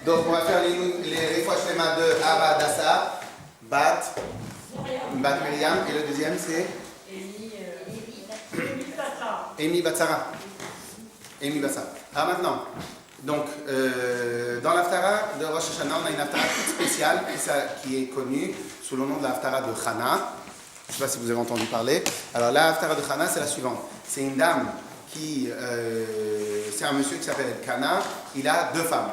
Donc, on va faire les fois schéma de Ava Dassa, Bat Miriam, et le deuxième c'est Amy Batsara. Amy Batsara. Alors maintenant, donc, dans l'Haftara de Rosh Hashanah, on a une Haftara toute spéciale qui est connue sous le nom de l'Haftara de Chana. Je ne sais pas si vous avez entendu parler. Alors, la Haftara de Chana, c'est la suivante. C'est une dame c'est un monsieur qui s'appelle Kana. Il a deux femmes.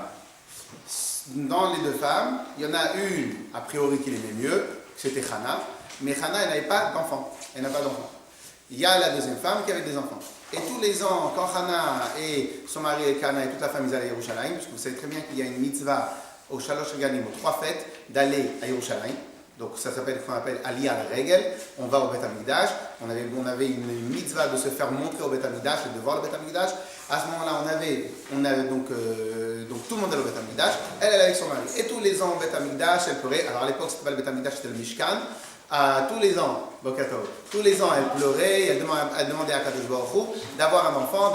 Dans les deux femmes, il y en a une, a priori, qui l'aimait mieux, c'était Chana. Mais Chana, elle n'avait pas d'enfant. Elle n'a pas d'enfant. Il y a la deuxième femme qui avait des enfants. Et tous les ans, quand Chana et son mari et Kana et toute la famille allaient à Yerushalayim, parce que vous savez très bien qu'il y a une mitzvah au Shalosh Regalim, aux 3 fêtes, d'aller à Yerushalayim. Donc ça s'appelle, qu'on appelle Aliyah al-Regel. On va au Beth Amikdash. On avait une mitzvah de se faire montrer au Beth Amikdash et de voir le Beth Amikdash. À ce moment-là, on avait donc tout le monde allait au Beth Amikdash. Elle avec son mari. Et tous les ans au Beth Amikdash, elle pleurait. Alors à l'époque, c'était pas le Beth Amikdash, c'était le Mishkan. Tous les ans, elle pleurait, elle demandait à Kadosh Baruch Hu d'avoir un enfant.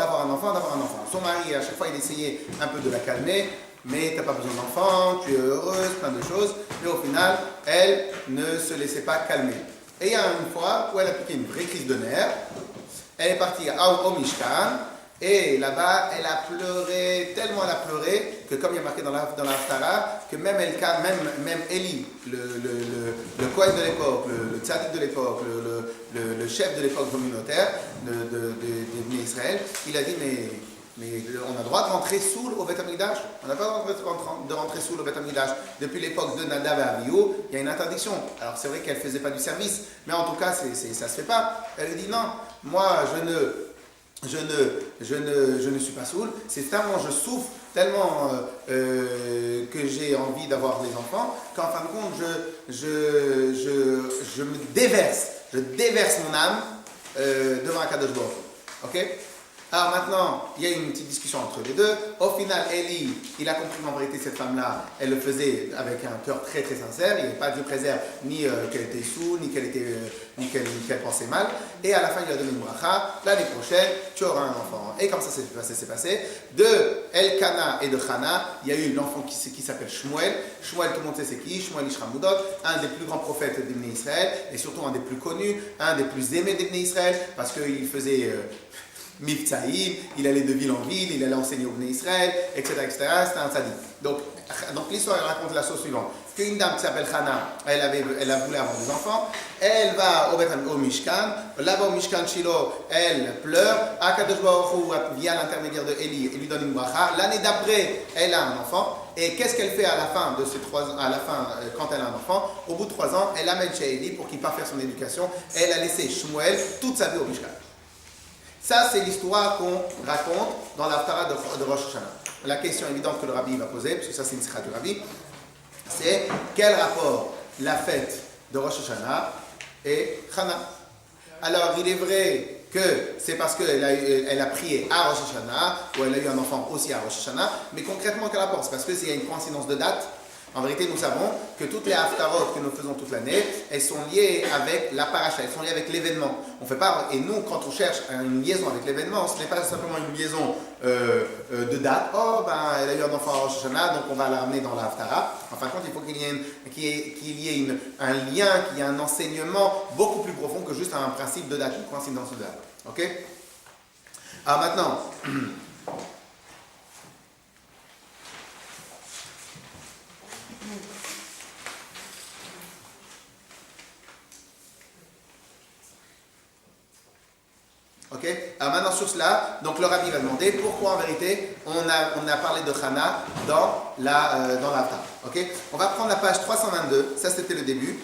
Son mari, à chaque fois, il essayait un peu de la calmer, mais tu n'as pas besoin d'enfant, tu es heureuse, plein de choses. Mais au final, elle ne se laissait pas calmer. Et il y a une fois où elle a piqué une vraie crise de nerfs. Elle est partie au Mishkan. Et là-bas, elle a pleuré, tellement elle a pleuré, que comme il y a marqué dans la Haftara, que même Eli, le Kohen de l'époque, le tzaddik de l'époque, le chef de l'époque communautaire des Bnei Israël, il a dit, mais on a le droit de rentrer soul au Beth Amikdash. On n'a pas le droit de rentrer soul au Beth Amikdash. Depuis l'époque de Nadav et Abihu, il y a une interdiction. Alors c'est vrai qu'elle ne faisait pas du service, mais en tout cas, ça ne se fait pas. Elle dit, non, moi, je ne suis pas saoul, c'est tellement je souffre, tellement que j'ai envie d'avoir des enfants, qu'en fin de compte, je me déverse mon âme devant Akadosh Baruch Hu. Ok? Alors maintenant, il y a une petite discussion entre les deux. Au final, Eli, il a compris qu'en vérité, cette femme-là, elle le faisait avec un cœur très très sincère. Il n'y avait pas Dieu préserve, ni qu'elle était saoule, ni qu'elle pensait mal. Et à la fin, il lui a donné une bracha. L'année prochaine, tu auras un enfant. Et comme ça s'est passé. De Elkana et de Chana, il y a eu l'enfant qui s'appelle Shmuel. Shmuel, tout le monde sait c'est qui. Shmuel Ishramudot, un des plus grands prophètes des Bnei Israël, et surtout un des plus connus, un des plus aimés des Bnei Israël, parce qu'il faisait... Miftaïm, il allait de ville en ville, il allait enseigner au Bnei Israël, etc. C'était un tzaddik. Donc l'histoire elle raconte la chose suivante. Qu'une dame qui s'appelle Chana, elle a voulu avoir des enfants, elle va au Mishkan, là-bas au Mishkan Shiloh, elle pleure, Akadosh Baruch Hu via l'intermédiaire de Eli, il lui donne une bracha. L'année d'après, elle a un enfant, et qu'est-ce qu'elle fait à la fin de ces 3 ans, quand elle a un enfant? Au bout de 3 ans, elle l'amène chez Eli pour qu'il parte faire son éducation, et elle a laissé Shmuel toute sa vie au Mishkan. Ça, c'est l'histoire qu'on raconte dans l'Haftara de Rosh Hashanah. La question évidente que le Rabbi va poser, parce que ça c'est une sikha du Rabbi, c'est quel rapport la fête de Rosh Hashanah et Chana? Alors, il est vrai que c'est parce qu'elle a prié à Rosh Hashanah, ou elle a eu un enfant aussi à Rosh Hashanah, mais concrètement, quel rapport? C'est parce qu'il y a une coïncidence de date. En vérité, nous savons que toutes les haftarot que nous faisons toute l'année, elles sont liées avec la paracha, elles sont liées avec l'événement. On fait pas, et nous, quand on cherche une liaison avec l'événement, ce n'est pas simplement une liaison de date. Oh, elle a eu un enfant à Rosh Hashanah, donc on va la ramener dans la haftara. En fin de compte, il faut qu'il y ait un lien, qu'il y ait un enseignement beaucoup plus profond que juste un principe de date, une coïncidence de date. Ok? Alors maintenant... Ok. Alors maintenant sur cela, donc le Rabbi va demander pourquoi en vérité on a parlé de Chana dans l'Haftara. Ok. On va prendre la page 322, ça c'était le début,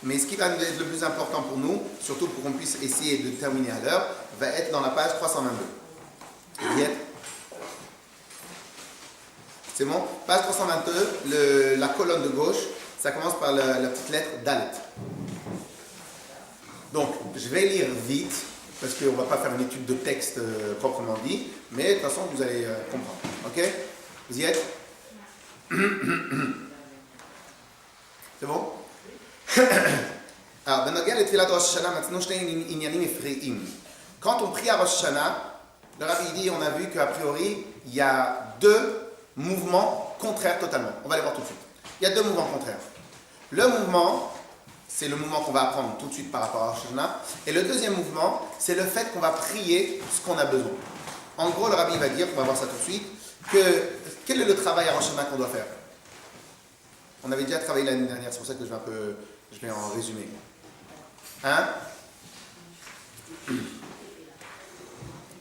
mais ce qui va être le plus important pour nous, surtout pour qu'on puisse essayer de terminer à l'heure, va être dans la page 322. Vous y êtes? C'est bon? Page 322, la colonne de gauche, ça commence par la petite lettre Dalet. Donc je vais lire vite, parce qu'on ne va pas faire une étude de texte proprement dit, mais de toute façon, vous allez comprendre. Ok? Vous y êtes? C'est bon? Alors, quand on prie à Rosh Hashanah, le Rabbi dit, on a vu qu'a priori, il y a 2 mouvements contraires totalement. On va les voir tout de suite. Il y a 2 mouvements contraires. Le mouvement, c'est le mouvement qu'on va apprendre tout de suite par rapport à Rosh Hashanah. Et le deuxième mouvement, c'est le fait qu'on va prier ce qu'on a besoin. En gros, le rabbi va dire, on va voir ça tout de suite, quel est le travail à Rosh Hashanah qu'on doit faire. On avait déjà travaillé l'année dernière, c'est pour ça que je vais en résumer. Hein?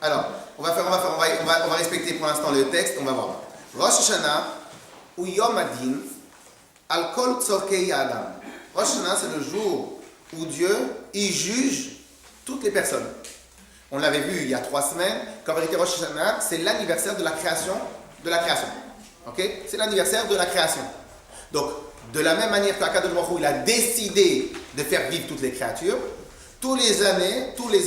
Alors, on va respecter pour l'instant le texte, on va voir. Rosh Hashanah ou Yom Adin al kol tzorkei Adam. Rosh Hashanah, c'est le jour où Dieu y juge toutes les personnes. On l'avait vu il y a 3 semaines, qu'en vérité Rosh Hashanah, c'est l'anniversaire de la création. Ok? C'est l'anniversaire de la création. Donc, de la même manière qu'Akadosh Baruch Hu, il a décidé de faire vivre toutes les créatures, tous les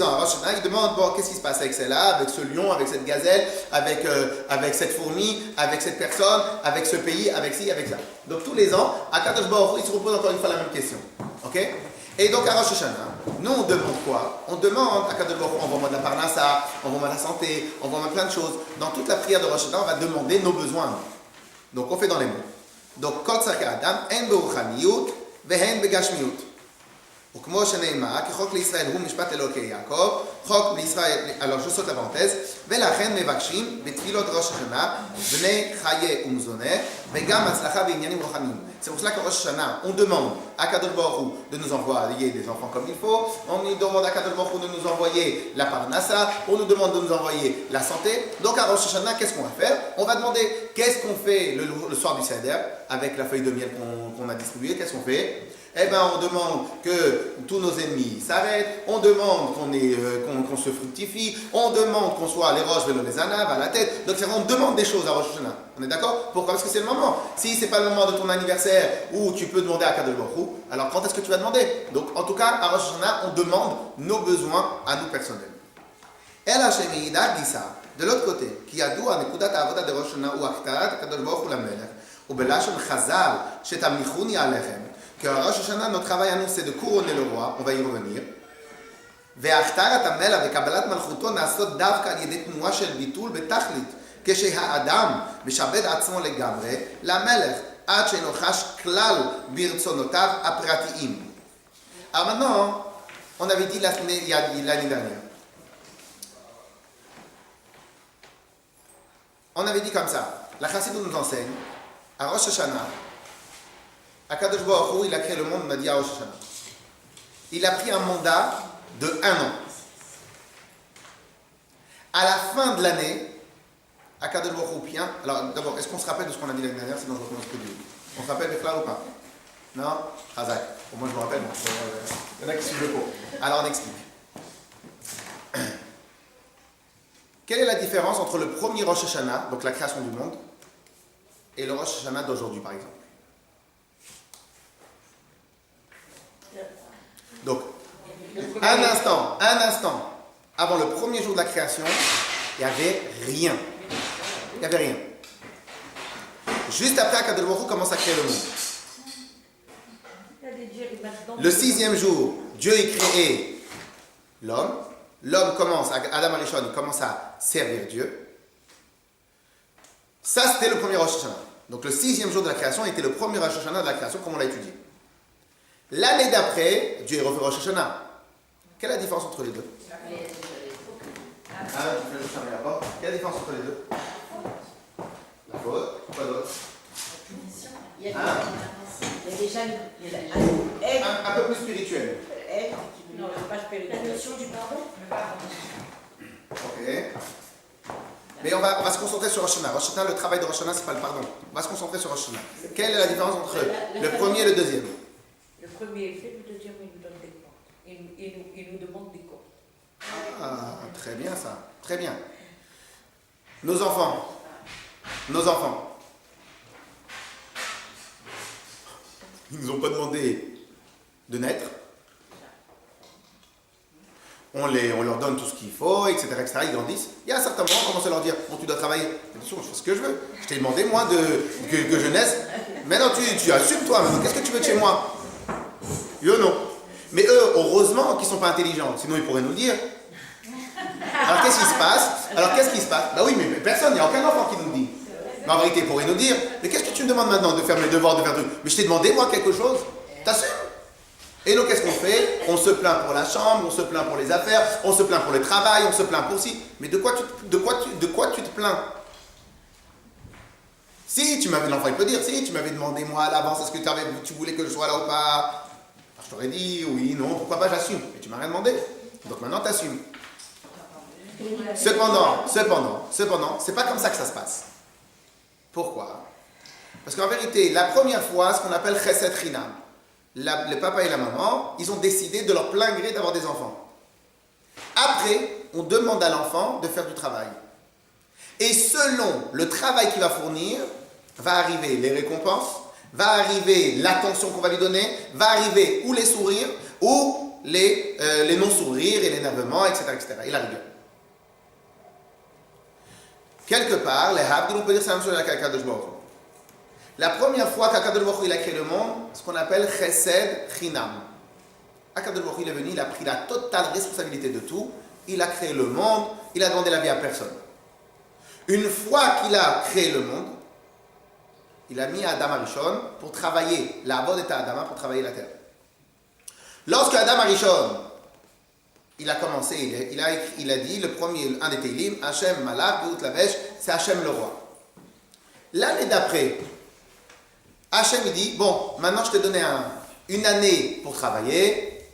ans, à Rosh Hashanah, il demande, bon, qu'est-ce qui se passe avec celle-là, avec ce lion, avec cette gazelle, avec cette fourmi, avec cette personne, avec ce pays, avec ci, avec ça. Donc tous les ans, Akadosh Baruch Hu, il se repose encore une fois la même question. Ok? Et donc à Rosh Hashanah, nous on demande quoi? On demande à Akadosh Baruch Hu, envoie-moi de la parnassa, envoie-moi de la santé, envoie-moi plein de choses. Dans toute la prière de Rosh Hashanah, on va demander nos besoins. Donc on fait dans les mots. Donc, Kol Tzarkei Adam, en beruchaniyut, vehen begashmiyut. וכמו שנאמר, כי חוק לישראל הוא משפט אלוקי יעקב, חוק לישראל, alors je saute la parenthèse, ולכן מבקשים בתפילות ראש השנה, בני חיי ומזונה, וגם הצלחה בעניינים רוחניים. C'est pour cela qu'à Rosh Hashanah, on demande à Kadosh Baruch Hu de nous envoyer des enfants comme il faut, on nous demande à Kadosh Baruch Hu de nous envoyer la parnassa, on nous demande de nous envoyer la santé. Donc à Rosh Hashanah, qu'est-ce qu'on va faire? On va demander qu'est-ce qu'on fait le soir du Seder, avec la feuille de miel qu'on a distribuée, qu'est-ce qu'on fait? Eh bien, on demande que tous nos ennemis s'arrêtent, on demande qu'on se fructifie, on demande qu'on soit les roches, les anaves, à la tête. Donc, on demande des choses à Rosh Hashanah. On est d'accord? Pourquoi? Parce que c'est le moment. Si ce n'est pas le moment de ton anniversaire où tu peux demander à Kadosh Baruch Hu, alors quand est-ce que tu vas demander? Donc, en tout cas, à Rosh Hashanah, on demande nos besoins à nous personnels. El Hashem Yida Gisa, de l'autre côté, qui a doué à Nekudat Avoda de Rosh Hashanah ou Aktarat, Kadosh Baruch Hu la Melech, ou Belashon Chazal, Shetamlichuni Alechem. Que à Rosh Hashanah, notre travail à nous, c'est de couronner le roi, on va y revenir. והכתרת המלך וקבלת מלכותו נעשות דווקא על ידי תנועה של ביטול בתכלית, כשהאדם משעבד עצמו לגמרי למלך, עד שאינו חש כלל ברצונותיו הפרטיים. Alors maintenant, on avait dit l'année dernière. On avait dit comme ça, la Chassidut nous enseigne, à Rosh Hashanah, Akadosh Baruch Hu, il a créé le monde, on a dit à Rosh Hashanah. Il a pris un mandat de 1 an. À la fin de l'année, Akadosh Baruch Hu, bien. Alors d'abord, est-ce qu'on se rappelle de ce qu'on a dit l'année dernière? Sinon je recommence que du. On se rappelle des fleurs ou pas? Non? Chazak. Au moins je me rappelle. Il y en a qui suivent le cours. Alors on explique. Quelle est la différence entre le premier Rosh Hashanah, donc la création du monde, et le Rosh Hashanah d'aujourd'hui par exemple? Donc, un instant, avant le premier jour de la création, il n'y avait rien. Il n'y avait rien. Juste après, Akadosh Baruch Hu commence à créer le monde. Le 6e jour, Dieu a créé l'homme. L'homme commence, Adam Arishon, il commence à servir Dieu. Ça, c'était le premier Rosh Hashanah. Donc, le 6e jour de la création était le premier Rosh Hashanah de la création, comme on l'a étudié. L'année d'après, Dieu est refait Rosh Hashanah. Quelle est la différence entre les deux? Quelle est la différence entre les deux? La faute, quoi d'autre? Il y a déjà un peu plus spirituel. Non, pas spirituel. La notion du pardon. Ok. Mais on va se concentrer sur Rosh Hashanah. Rosh Hashanah, le travail de Rosh Hashanah, c'est pas le pardon. On va se concentrer sur Rosh Hashanah. Quelle est la différence entre le premier et le deuxième? Le premier est fait, le deuxième, il nous donne des comptes. Il nous demande des comptes. Ah, très bien ça. Très bien. Nos enfants. Ils nous ont pas demandé de naître. On leur donne tout ce qu'il faut, etc., etc. Ils grandissent. Il y a un certain moment, on commence à leur dire, bon, tu dois travailler. Attention, je fais ce que je veux. Je t'ai demandé, moi, que je naisse. Maintenant, tu assumes, toi. Maintenant, qu'est-ce que tu veux de chez moi? Eux, non. Mais eux, heureusement qu'ils ne sont pas intelligents. Sinon, ils pourraient nous le dire. Alors, qu'est-ce qui se passe? Bah oui, mais personne, il n'y a aucun enfant qui nous le dit. Mais en vérité, il pourrait nous dire, mais qu'est-ce que tu me demandes maintenant de faire mes devoirs, de faire tout? Mais je t'ai demandé, moi, quelque chose. T'assumes? Et donc, qu'est-ce qu'on fait? On se plaint pour la chambre, on se plaint pour les affaires, on se plaint pour le travail, on se plaint pour ci. Mais de quoi tu te plains? Si tu m'avais, l'enfant il peut dire, si tu m'avais demandé moi à l'avance, est-ce que tu voulais que je sois là ou pas? Alors, je t'aurais dit oui, non, pourquoi pas, j'assume. Mais tu m'as rien demandé. Donc maintenant, tu assumes. Cependant, c'est pas comme ça que ça se passe. Pourquoi? Parce qu'en vérité, la première fois, ce qu'on appelle chesed chinam, le papa et la maman, ils ont décidé de leur plein gré d'avoir des enfants. Après, on demande à l'enfant de faire du travail. Et selon le travail qu'il va fournir, va arriver les récompenses, va arriver l'attention qu'on va lui donner, va arriver ou les sourires, ou les non-sourires et l'énervement, etc., etc. Et la rigueur. Quelque part, les Habdil, on peut dire c'est la même chose avec Akadosh Baruch Hu. La première fois qu'Akadosh Baruch Hu il a créé le monde, ce qu'on appelle Chesed Chinam. Akadosh Baruch Hu il est venu, il a pris la totale responsabilité de tout, il a créé le monde, il a demandé la vie à personne. Une fois qu'il a créé le monde, il a mis Adam Arishon pour travailler, la Avod et Adama pour travailler la terre. Lorsque Adam Arishon il a commencé, il a dit, le premier, un des Teilim, Hachem Malach, Geout Lavesh, c'est Hachem le roi. L'année d'après, Hachem il dit, bon, maintenant je t'ai donné une année pour travailler,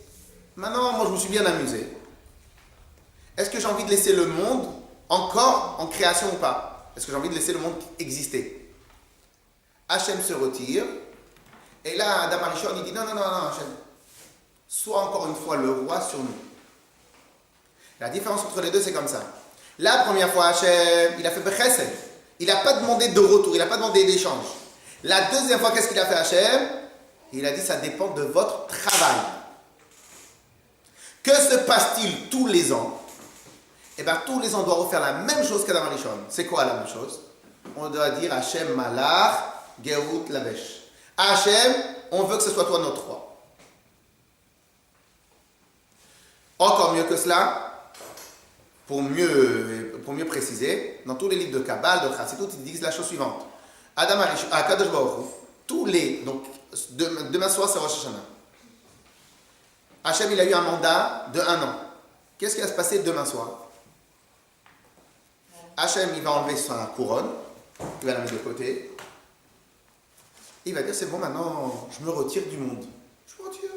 maintenant moi je me suis bien amusé. Est-ce que j'ai envie de laisser le monde encore en création ou pas? Est-ce que j'ai envie de laisser le monde exister? Hachem se retire, et là Adam Arishon il dit, non Hachem, sois encore une fois le roi sur nous. La différence entre les deux, c'est comme ça. La première fois, Hachem, il a fait Bechesed. Il n'a pas demandé de retour, il n'a pas demandé d'échange. La deuxième fois, qu'est-ce qu'il a fait, Hachem? Il a dit, ça dépend de votre travail. Que se passe-t-il tous les ans? Eh bien, tous les ans, on doit refaire la même chose qu'Adam Arishon. C'est quoi la même chose? On doit dire, Hachem Malach, Geout Lavesh. Hachem, on veut que ce soit toi notre roi. Encore mieux que cela, pour mieux préciser, dans tous les livres de Kabbale, de Chassidut, ils disent la chose suivante. Adam Arishon, Kadosh Baruch Hu, donc demain soir c'est Rosh Hashanah. Hachem il a eu un mandat de 1 an. Qu'est-ce qui va se passer demain soir? Hachem il va enlever sa couronne, il va la mettre de côté. Il va dire c'est bon maintenant je me retire du monde. Je me retire.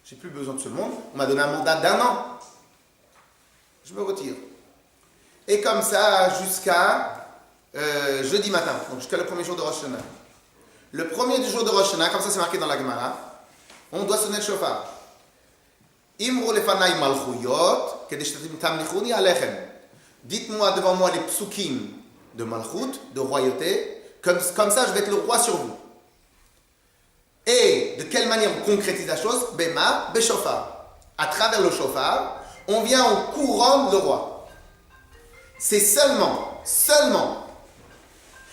J'ai plus besoin de ce monde. On m'a donné un mandat d'1 an. Je me retire. Et comme ça, jusqu'à jeudi matin, donc jusqu'à le premier jour de Rosh Hashanah. Le premier du jour de Rosh Hashanah, comme ça c'est marqué dans la Gemara, on doit sonner le shofar. Imru lefanai malchuyot, kedeshtatim tamlichuni alechem. Dites-moi devant moi les psukim de malchut, de royauté, comme ça je vais être le roi sur vous. Et de quelle manière on concrétise la chose? Bema, beshofar. À travers le shofar, on vient, on couronne le roi. C'est seulement,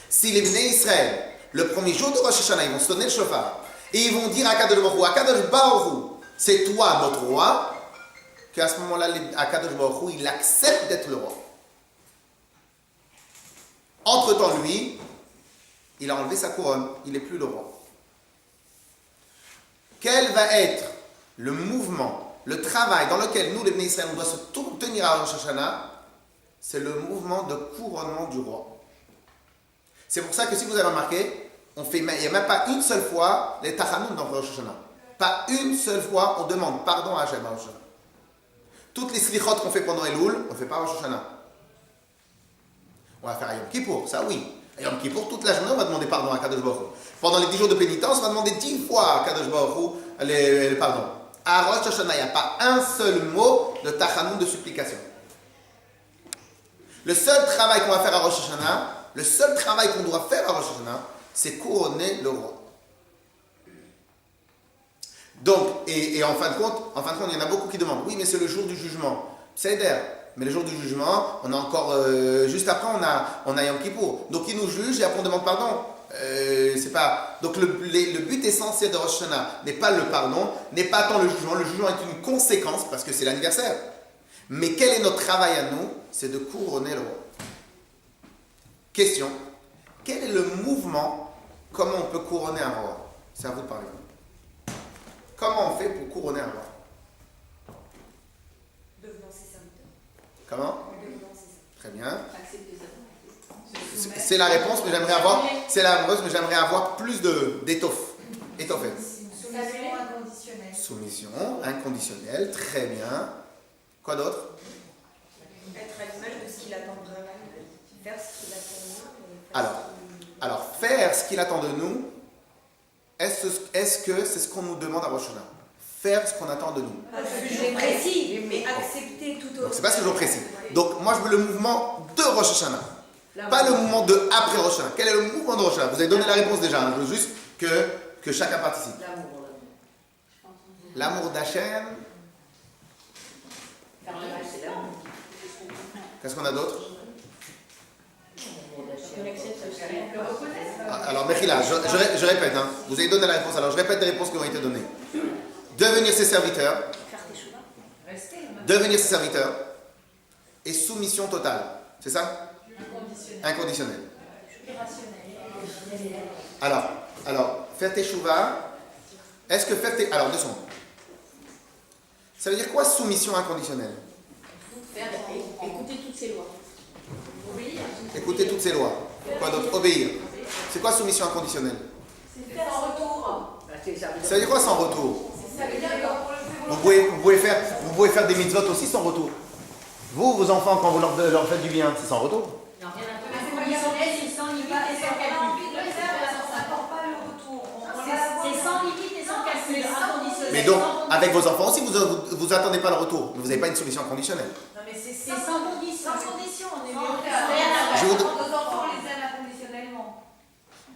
si les Bnei Israël, le premier jour de Rosh Hashanah, ils vont sonner le shofar, et ils vont dire à Akadosh Baruch Hu, c'est toi notre roi, qu'à ce moment-là, Akadosh Baruch Hu, il accepte d'être le roi. Entre-temps, lui, il a enlevé sa couronne, il n'est plus le roi. Quel va être le mouvement, le travail dans lequel nous, les Bnei Israël, on doit se tenir à Rosh Hashanah? C'est le mouvement de couronnement du roi. C'est pour ça que si vous avez remarqué, il n'y a même pas une seule fois les tachanoun dans Rosh Hashanah. Pas une seule fois on demande pardon à Hachem à Rosh Hashanah. Toutes les slichot qu'on fait pendant Elul, on ne fait pas à Rosh Hashanah. On va faire à Yom Kippour, ça oui. À Yom Kippour, toute la journée, on va demander pardon à Kadosh Baruch Hu. Pendant les 10 jours de pénitence, on va demander 10 fois à Kadosh Baruch Hu le pardon. À Rosh Hashanah, il n'y a pas un seul mot de tachanoun de supplication. Le seul travail qu'on va faire à Rosh Hashanah, le seul travail qu'on doit faire à Rosh Hashanah, c'est couronner le roi. Donc, et en fin de compte, il y en a beaucoup qui demandent, oui, mais c'est le jour du jugement. C'est d'air. Mais le jour du jugement, on a encore, juste après, on a Yom Kippour. Donc, il nous juge et après on demande pardon. C'est pas. Donc, le but essentiel de Rosh Hashanah n'est pas le pardon, n'est pas tant le jugement. Le jugement est une conséquence parce que c'est l'anniversaire. Mais quel est notre travail à nous? C'est de couronner le roi. Question. quel est le mouvement, comment on peut couronner un roi? C'est à vous de parler. Comment on fait pour couronner un roi? Devenant ses serviteurs. Comment? Devenant ses Très bien. Accepter ça. C'est la réponse, mais j'aimerais avoir, c'est la réponse, mais j'aimerais avoir plus d'étoffe. Étoffée. Soumission inconditionnelle. Soumission inconditionnelle, très bien. Quoi d'autre? Être à l'image de ce qu'il attend vraiment. Faire ce qu'il attend de nous. Alors, faire ce qu'il attend de nous, est-ce que c'est ce qu'on nous demande à Rosh Hashanah? Faire ce qu'on attend de nous. C'est précis, mais accepter tout Donc, autre. c'est pas ce jour précis. Donc, moi, je veux le mouvement de Rosh Hashanah. Pas le mouvement de après Rosh Hashanah. Quel est le mouvement de Rosh Hashanah? Vous avez donné la réponse déjà. Hein. Je veux juste que chacun participe. L'amour d'Hachem. Qu'est-ce qu'on a d'autre? Alors, Mechila, je répète. Hein. Vous avez donné la réponse. Alors, je répète les réponses qui ont été données. Devenir ses serviteurs. Devenir ses serviteurs. Et soumission totale. C'est ça? Inconditionnelle. Alors, faire teshuva. Est-ce que faire teshuva. Alors, 2 secondes. Ça veut dire quoi soumission inconditionnelle? Écouter toutes ces lois. Obéir. Écouter toutes ces lois. Quoi d'autre? Obéir. C'est quoi soumission inconditionnelle? C'est faire sans retour. Ça veut dire quoi sans retour? Ça veut dire que Vous pouvez faire des mitzvot aussi sans retour. Vous, vos enfants, quand vous leur faites du bien, c'est sans retour. non, rien à faire. C'est conditionnel, c'est sans limite et sans calcul. Ça n'apporte pas le retour. C'est sans limite et sans calcul. Inconditionnel. Mais donc, avec vos enfants aussi, vous attendez pas le retour. Vous n'avez pas une soumission inconditionnelle. Non, mais c'est sans condition. Sans condition, on est Je vous- Nos enfants, on les aime inconditionnellement.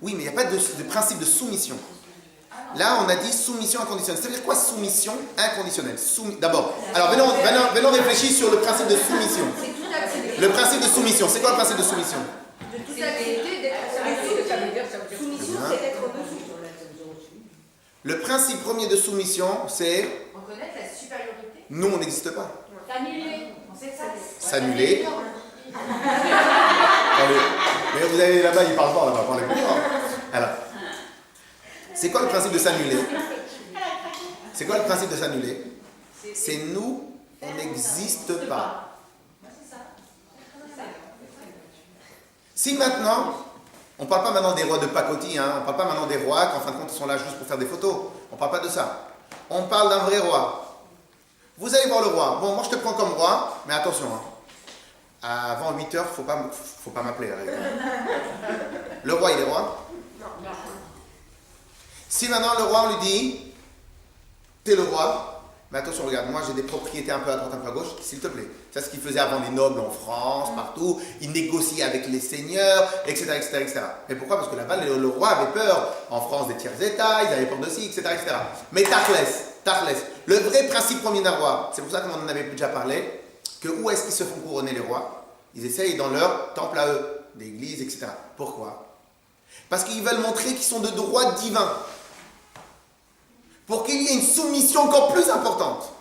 Oui, mais il n'y a pas de principe de soumission. Là, on a dit soumission inconditionnelle. Ça veut dire quoi soumission inconditionnelle? D'abord, alors venons réfléchir sur le principe de soumission. C'est tout accepter. Le principe de soumission, c'est quoi le principe de soumission? De tout accepter, d'être soumission, c'est d'être au-dessus. Le principe premier de soumission, c'est Reconnaître la supériorité. nous, on n'existe pas. S'annuler. On sait que ça. S'annuler. Attendez, mais vous avez là-bas, il parle pas, là-bas, parlez pas. Alors, c'est quoi le principe de s'annuler? C'est quoi le principe de s'annuler? C'est nous, on n'existe pas. Si maintenant, on ne parle pas maintenant des rois de pacotille, hein, on ne parle pas maintenant des rois qu'en fin de compte ils sont là juste pour faire des photos, on ne parle pas de ça. On parle d'un vrai roi. Vous allez voir le roi. Bon, moi je te prends comme roi, mais attention, hein. Avant 8h, faut pas m'appeler. Le roi, il est roi? Si maintenant le roi, on lui dit, t'es le roi, mais attention, regarde, moi j'ai des propriétés un peu à droite, un peu à gauche, s'il te plaît. C'est ce qu'ils faisaient avant les nobles en France, partout. Ils négociaient avec les seigneurs, etc., etc., etc. Mais pourquoi? Parce que là-bas, le roi avait peur, en France, des tiers états, ils avaient peur de ci, etc., etc. Mais Tachles, le vrai principe premier d'un roi, c'est pour ça qu'on en avait déjà parlé, que où est-ce qu'ils se font couronner les rois? Ils essayent dans leur temple à eux, d'église, etc. Pourquoi? Parce qu'ils veulent montrer qu'ils sont de droit divin. Pour qu'il y ait une soumission encore plus importante.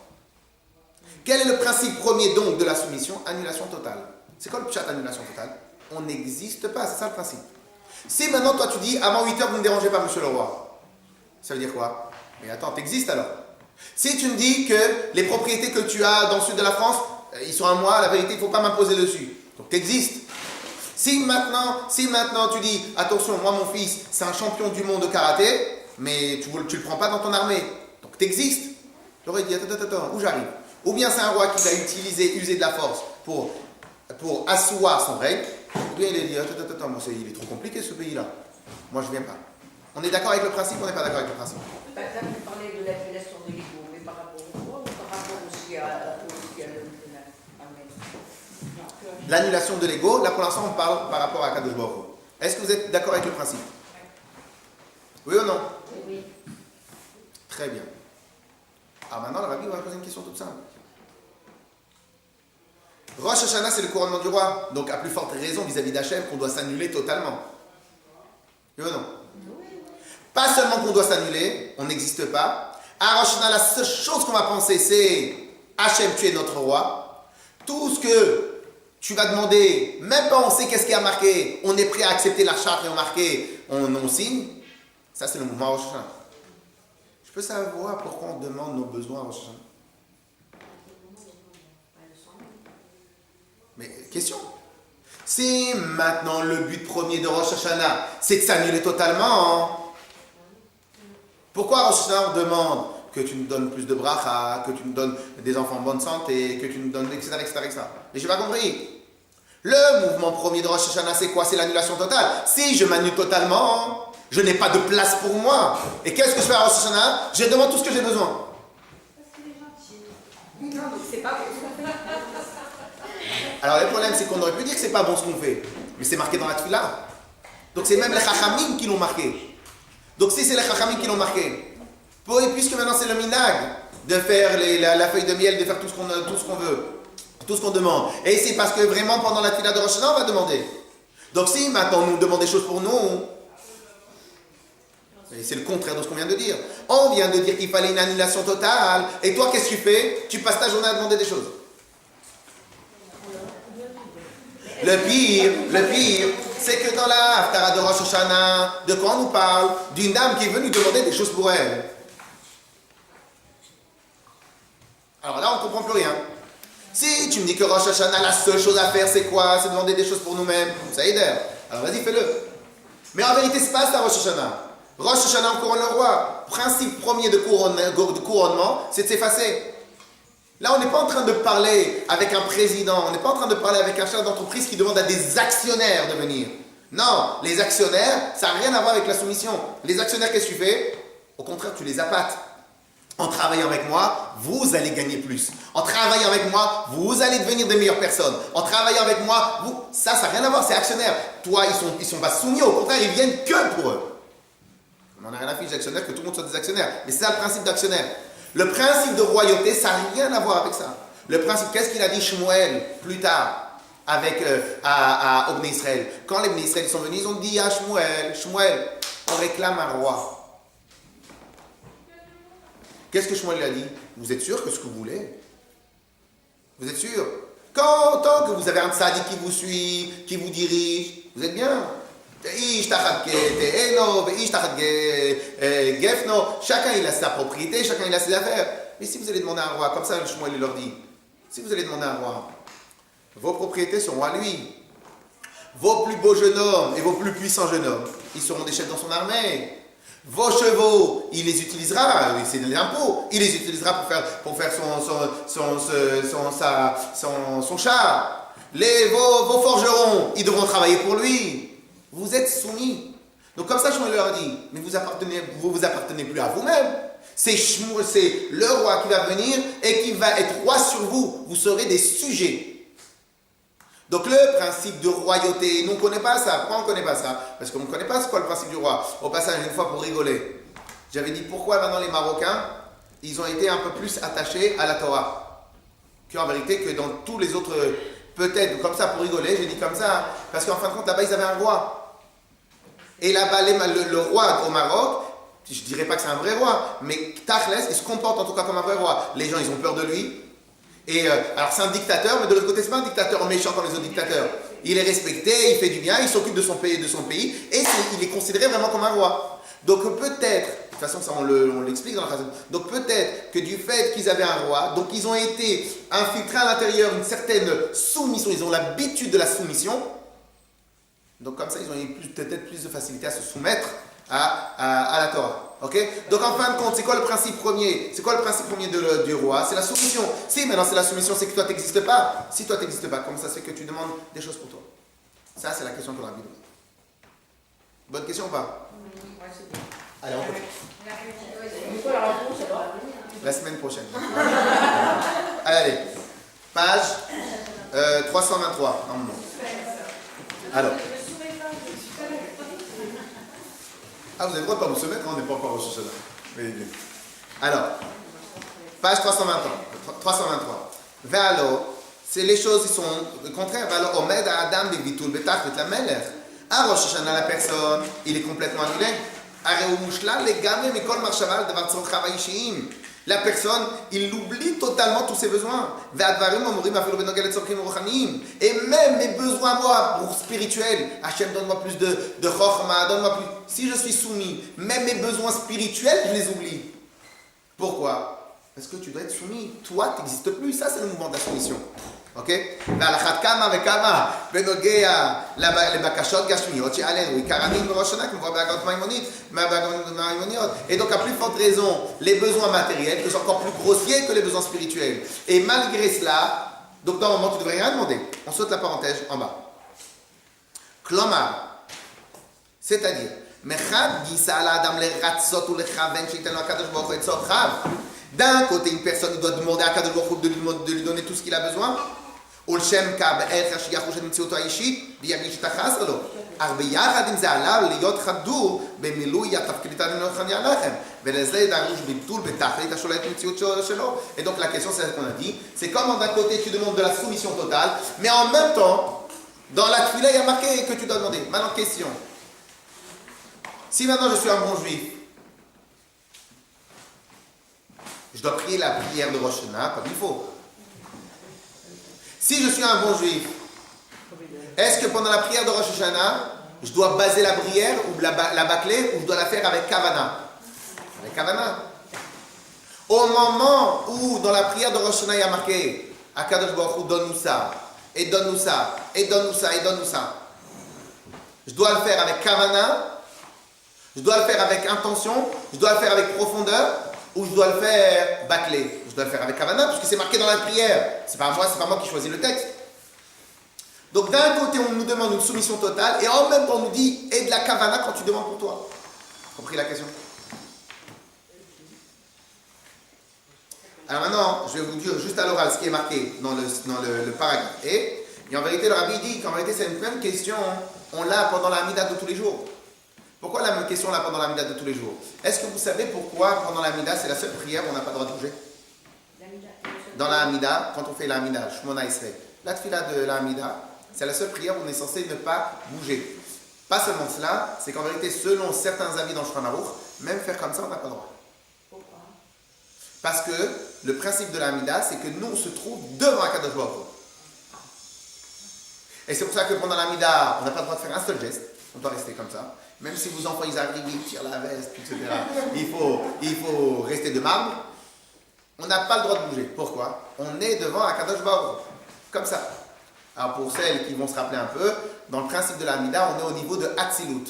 Quel est le principe premier donc de la soumission? Annulation totale. C'est quoi le chat annulation totale? On n'existe pas, c'est ça le principe. Si maintenant toi tu dis, avant 8h vous ne dérangez pas monsieur le roi, ça veut dire quoi? Mais attends, t'existes alors. Si tu me dis que les propriétés que tu as dans le sud de la France, ils sont à moi, la vérité, il ne faut pas m'imposer dessus. Donc t'existes. Si maintenant tu dis, attention, moi mon fils, c'est un champion du monde de karaté, mais tu ne le prends pas dans ton armée, donc t'existes. J'aurais dit, attends, où j'arrive? Ou bien c'est un roi qui va user de la force pour asseoir son règne, ou bien il est dit, attends, moi, il est trop compliqué ce pays-là. Moi je ne viens pas. On est d'accord avec le principe ou on n'est pas d'accord avec le principe? Par exemple, vous parlez de l'appellation de l'ego, mais par rapport au roi ou par rapport aussi à l'armée? L'annulation de l'ego, là pour l'instant on parle par rapport à Kadosh Baruch Hu. Est-ce que vous êtes d'accord avec le principe? Oui ou non? Oui. Très bien. Alors maintenant, la Rabbi va poser une question toute simple. Rosh Hashanah, c'est le couronnement du roi. Donc, à plus forte raison vis-à-vis d'Hachem, qu'on doit s'annuler totalement. Oui ou non? Pas seulement qu'on doit s'annuler, on n'existe pas. À Rosh Hashanah, la seule chose qu'on va penser, c'est Hachem, tu es notre roi. Tout ce que tu vas demander, même pas on sait qu'est-ce qui a marqué, on est prêt à accepter la charte et on signe. Ça, c'est le mouvement Rosh Hashanah. Je peux savoir pourquoi on demande nos besoins à Rosh Hashanah. Mais question. Si maintenant le but premier de Rosh Hashanah, c'est de s'annuler totalement, pourquoi à Rosh Hashanah on demande que tu nous donnes plus de bracha, que tu nous donnes des enfants en bonne santé, que tu nous donnes, etc., etc., etc. Mais je n'ai pas compris. Le mouvement premier de Rosh Hashanah, c'est quoi? C'est l'annulation totale. Si je m'annule totalement, je n'ai pas de place pour moi. Et qu'est-ce que je fais à Rosh Hashanah? Je demande tout ce que j'ai besoin. Non, donc c'est pas bon. Alors le problème, c'est qu'on aurait pu dire que c'est pas bon ce qu'on fait. Mais c'est marqué dans la Tfila. Donc c'est même les Chachamim qui l'ont marqué. Donc si c'est les Chachamim qui l'ont marqué, puisque maintenant c'est le minag de faire la feuille de miel, de faire tout ce qu'on veut, tout ce qu'on demande. Et c'est parce que vraiment pendant la Tfila de Rosh Hashanah, on va demander. Donc si maintenant on nous demande des choses pour nous, et c'est le contraire de ce qu'on vient de dire. On vient de dire qu'il fallait une annulation totale. Et toi, qu'est-ce que tu fais? Tu passes ta journée à demander des choses. Le pire, c'est que dans la Haftara de Rosh Hashanah, de quoi on nous parle? D'une dame qui est venue demander des choses pour elle. Alors là, on ne comprend plus rien. Si tu me dis que Rosh Hashanah, la seule chose à faire, c'est quoi? C'est demander des choses pour nous-mêmes. Ça aide. Alors vas-y, fais-le. Mais en vérité, c'est pas ça, Rosh Hashanah. Rosh Hashanah, on couronne le roi. Principe premier de couronnement, c'est de s'effacer. Là, on n'est pas en train de parler avec un président, on n'est pas en train de parler avec un chef d'entreprise qui demande à des actionnaire de venir. Non, les actionnaires, ça n'a rien à voir avec la soumission. Les actionnaires, qu'est-ce que tu fais? Au contraire, tu les appâtes. En travaillant avec moi, vous allez gagner plus. En travaillant avec moi, vous allez devenir des meilleures personnes. En travaillant avec moi, ça n'a rien à voir, c'est actionnaire. Toi, ils sont pas soumis, au contraire, ils viennent que pour eux. On n'en a rien à fiche d'actionnaires, que tout le monde soit des actionnaires. Mais c'est ça le principe d'actionnaire. Le principe de royauté, ça n'a rien à voir avec ça. Le principe, qu'est-ce qu'il a dit Shmuel plus tard au Bnei Israël? Quand les Bnei Israël sont venus, ils ont dit à Shmuel, on réclame un roi. Qu'est-ce que Shmuel lui a dit? Vous êtes sûr que ce que vous voulez? Vous êtes sûr? Tant que vous avez un tzaddik qui vous suit, qui vous dirige, vous êtes bien. Chacun il a sa propriété, chacun il a ses affaires. Mais si vous allez demander un roi, comme ça le Shmuel leur dit, si vous allez demander un roi, vos propriétés seront à lui. Vos plus beaux jeunes hommes et vos plus puissants jeunes hommes, ils seront des chefs dans son armée. Vos chevaux, il les utilisera, c'est de l'impôt, il les utilisera pour faire son char. Vos forgerons, ils devront travailler pour lui. Vous êtes soumis. Donc comme ça, Shmuel leur a dit, mais vous appartenez plus à vous-même. C'est le roi qui va venir et qui va être roi sur vous. Vous serez des sujets. Donc le principe de royauté, nous on ne connaît pas ça. Pourquoi on ne connaît pas ça? Parce qu'on ne connaît pas c'est quoi le principe du roi. Au passage, une fois pour rigoler, j'avais dit pourquoi maintenant les Marocains, ils ont été un peu plus attachés à la Torah qu'en vérité que dans tous les autres, peut-être comme ça pour rigoler, j'ai dit comme ça, parce qu'en fin de compte là-bas ils avaient un roi. Et là-bas le roi au Maroc, je ne dirais pas que c'est un vrai roi, mais Tachles, il se comporte en tout cas comme un vrai roi. Les gens ils ont peur de lui. Et alors c'est un dictateur, mais de l'autre côté c'est pas un dictateur méchant comme les autres dictateurs. Il est respecté, il fait du bien, il s'occupe de son pays, et il est considéré vraiment comme un roi. Donc peut-être, de toute façon ça on l'explique dans la phrase, donc peut-être que du fait qu'ils avaient un roi, donc ils ont été infiltrés à l'intérieur une certaine soumission, ils ont l'habitude de la soumission, donc comme ça ils ont eu peut-être plus de facilité à se soumettre à la Torah. Ok? Donc en fin de compte, c'est quoi le principe premier? C'est quoi le principe premier du roi? C'est la soumission. Si maintenant c'est la soumission, c'est que toi tu n'existes pas. Si toi tu n'existes pas, comment ça se fait que tu demandes des choses pour toi? Ça c'est la question que Rabbi demande. Bonne question ou pas? Allez, on continue. C'est quoi la réponse alors? La semaine prochaine. Allez, page 323. Normalement. Alors. Ah, vous avez le droit de ne pas vous soumettre, on n'est pas encore au Rosh Hashanah. Alors, page 323. Véalo, c'est les choses qui sont contraires. Véalo, Omed à Adam, Bevitul, Betach, Betlamelech. À Rosh Hashanah, la personne, il est complètement annulé. La La personne, il oublie totalement tous ses besoins. Et même mes besoins, moi, pour spirituels, Hachem, donne-moi plus de chorma, donne-moi plus. Si je suis soumis, même mes besoins spirituels, je les oublie. Pourquoi? Parce que tu dois être soumis. Toi, tu n'existes plus. Ça, c'est le mouvement de la soumission. Ok? Et donc, à plus forte raison, les besoins matériels sont encore plus grossiers que les besoins spirituels. Et malgré cela, donc dans un moment, tu ne devrais rien demander. On saute la parenthèse en bas. Klomar, c'est-à-dire, d'un côté, une personne doit demander à Kadosh Baruch Hu de lui donner tout ce qu'il a besoin. Et donc la question, c'est ce qu'on a dit. C'est comme d'un côté tu demandes de la soumission totale, mais en même temps, dans la tefila, il y a marqué que tu dois demander. Maintenant, question. Si maintenant je suis un bon juif, je dois prier la prière de Rosh Hashanah comme il faut. Si je suis un bon juif, est-ce que pendant la prière de Rosh Hashanah, je dois baser la prière ou la bâcler ou je dois la faire avec Kavana? Avec Kavana. Au moment où dans la prière de Rosh Hashanah il y a marqué Akadosh Baruch Hu, donne-nous ça, et donne-nous ça, et donne-nous ça, et donne-nous ça. Je dois le faire avec Kavana, je dois le faire avec intention, je dois le faire avec profondeur, ou je dois le faire bâclé. Je dois le faire avec Kavana, puisque c'est marqué dans la prière. C'est pas moi qui choisis le texte. Donc d'un côté, on nous demande une soumission totale, et en même temps, on nous dit « et de la Kavana quand tu demandes pour toi ». Compris la question? Alors maintenant, je vais vous dire juste à l'oral ce qui est marqué dans le paragraphe. Et en vérité, le rabbi dit qu'en vérité, c'est une même question, on l'a pendant la Mida de tous les jours. Pourquoi la même question là pendant la Mida de tous les jours? Est-ce que vous savez pourquoi pendant la Mida, c'est la seule prière où on n'a pas le droit de bouger? Dans la Hamida, quand on fait la Hamida, Shmona Esrei, la tefila de la Hamida, c'est la seule prière où on est censé ne pas bouger. Pas seulement cela, c'est qu'en vérité, selon certains avis dans Shulchan Aruch, même faire comme ça, on n'a pas le droit. Pourquoi? Parce que le principe de la Hamida, c'est que nous, on se trouve devant Akadosh Baruch Hu. Et c'est pour ça que pendant la Hamida, on n'a pas le droit de faire un seul geste, on doit rester comme ça. Même si vos enfants, ils arrivent, ils tirent la veste, etc. Il faut rester de marbre. On n'a pas le droit de bouger. Pourquoi? On est devant Akadosh Baruch Hu. Comme ça. Alors pour celles qui vont se rappeler un peu, dans le principe de la Hamida, on est au niveau de Hatzilut.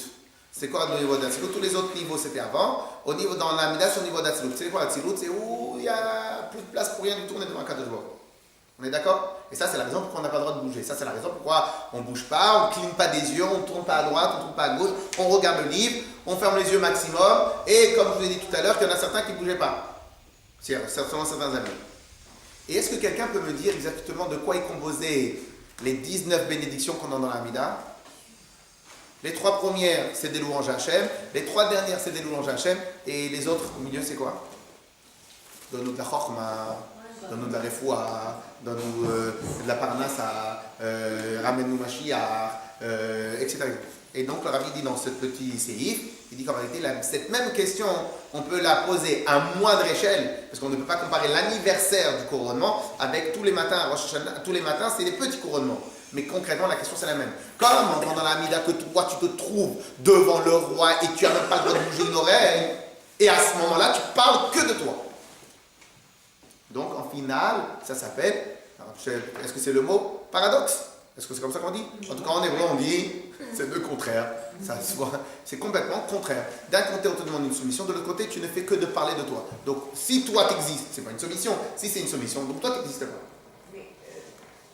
C'est quoi le niveau d'Hatzilut? Tous les autres niveaux c'était avant. Dans la Hamida, c'est au niveau d'Hatzilut. C'est quoi Hatzilut? C'est où il n'y a plus de place pour rien du tout, on est devant Akadosh Baruch Hu. On est d'accord? Et ça, c'est la raison pourquoi on n'a pas le droit de bouger. Ça, c'est la raison pourquoi on ne bouge pas, on ne cligne pas des yeux, on ne tourne pas à droite, on ne tourne pas à gauche, on regarde le livre, on ferme les yeux maximum. Et comme je vous l'ai dit tout à l'heure, il y en a certains qui ne bougeaient pas. C'est certainement certains amis. Et est-ce que quelqu'un peut me dire exactement de quoi est composé les 19 bénédictions qu'on a dans la Hamida? Les 3 premières, c'est des louanges à Hachem. Les 3 dernières, c'est des louanges à Hachem. Et les autres, au milieu, c'est quoi? Donne-nous de la chorma, donne-nous de la refoua, donne-nous de la parnassa, ramène-nous Mashiach, etc. Et donc, le rabbi dit dans ce petit séif, il dit qu'en réalité, cette même question, on peut la poser à moindre échelle, parce qu'on ne peut pas comparer l'anniversaire du couronnement avec tous les matins à Rosh Hashanah. Tous les matins, c'est des petits couronnements. Mais concrètement, la question, c'est la même. Comme pendant la Hamida, que toi, tu te trouves devant le roi et tu n'as même pas le droit de bouger une oreille, et à ce moment-là, tu parles que de toi. Donc, en finale, ça s'appelle, est-ce que c'est le mot paradoxe? Est-ce que c'est comme ça qu'on dit? En tout cas, en hébreu, on dit, c'est le contraire. C'est complètement contraire. D'un côté, on te demande une soumission, de l'autre côté, tu ne fais que de parler de toi. Donc, si toi, tu existes, c'est pas une soumission. Si c'est une soumission, donc toi, tu n'existes pas. Mais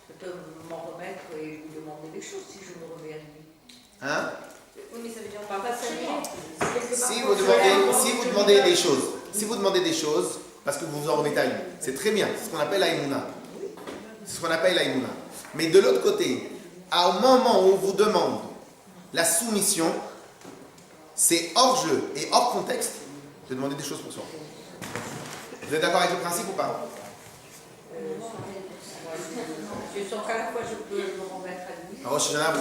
je peux m'en remettre et vous demander des choses si je me remets à lui. Hein? Oui, mais ça veut dire Pas facilement. Si vous demandez des choses, parce que vous vous en remettez à lui, c'est très bien. C'est ce qu'on appelle l'aïmouna. C'est ce qu'on appelle l'aïmouna. Mais de l'autre côté, au moment où on vous demande la soumission, c'est hors jeu et hors contexte de demander des choses pour soi. Vous êtes d'accord avec le principe ou pas? Je sens qu'à la fois je peux me remettre à lui. À Rosh Hashanah,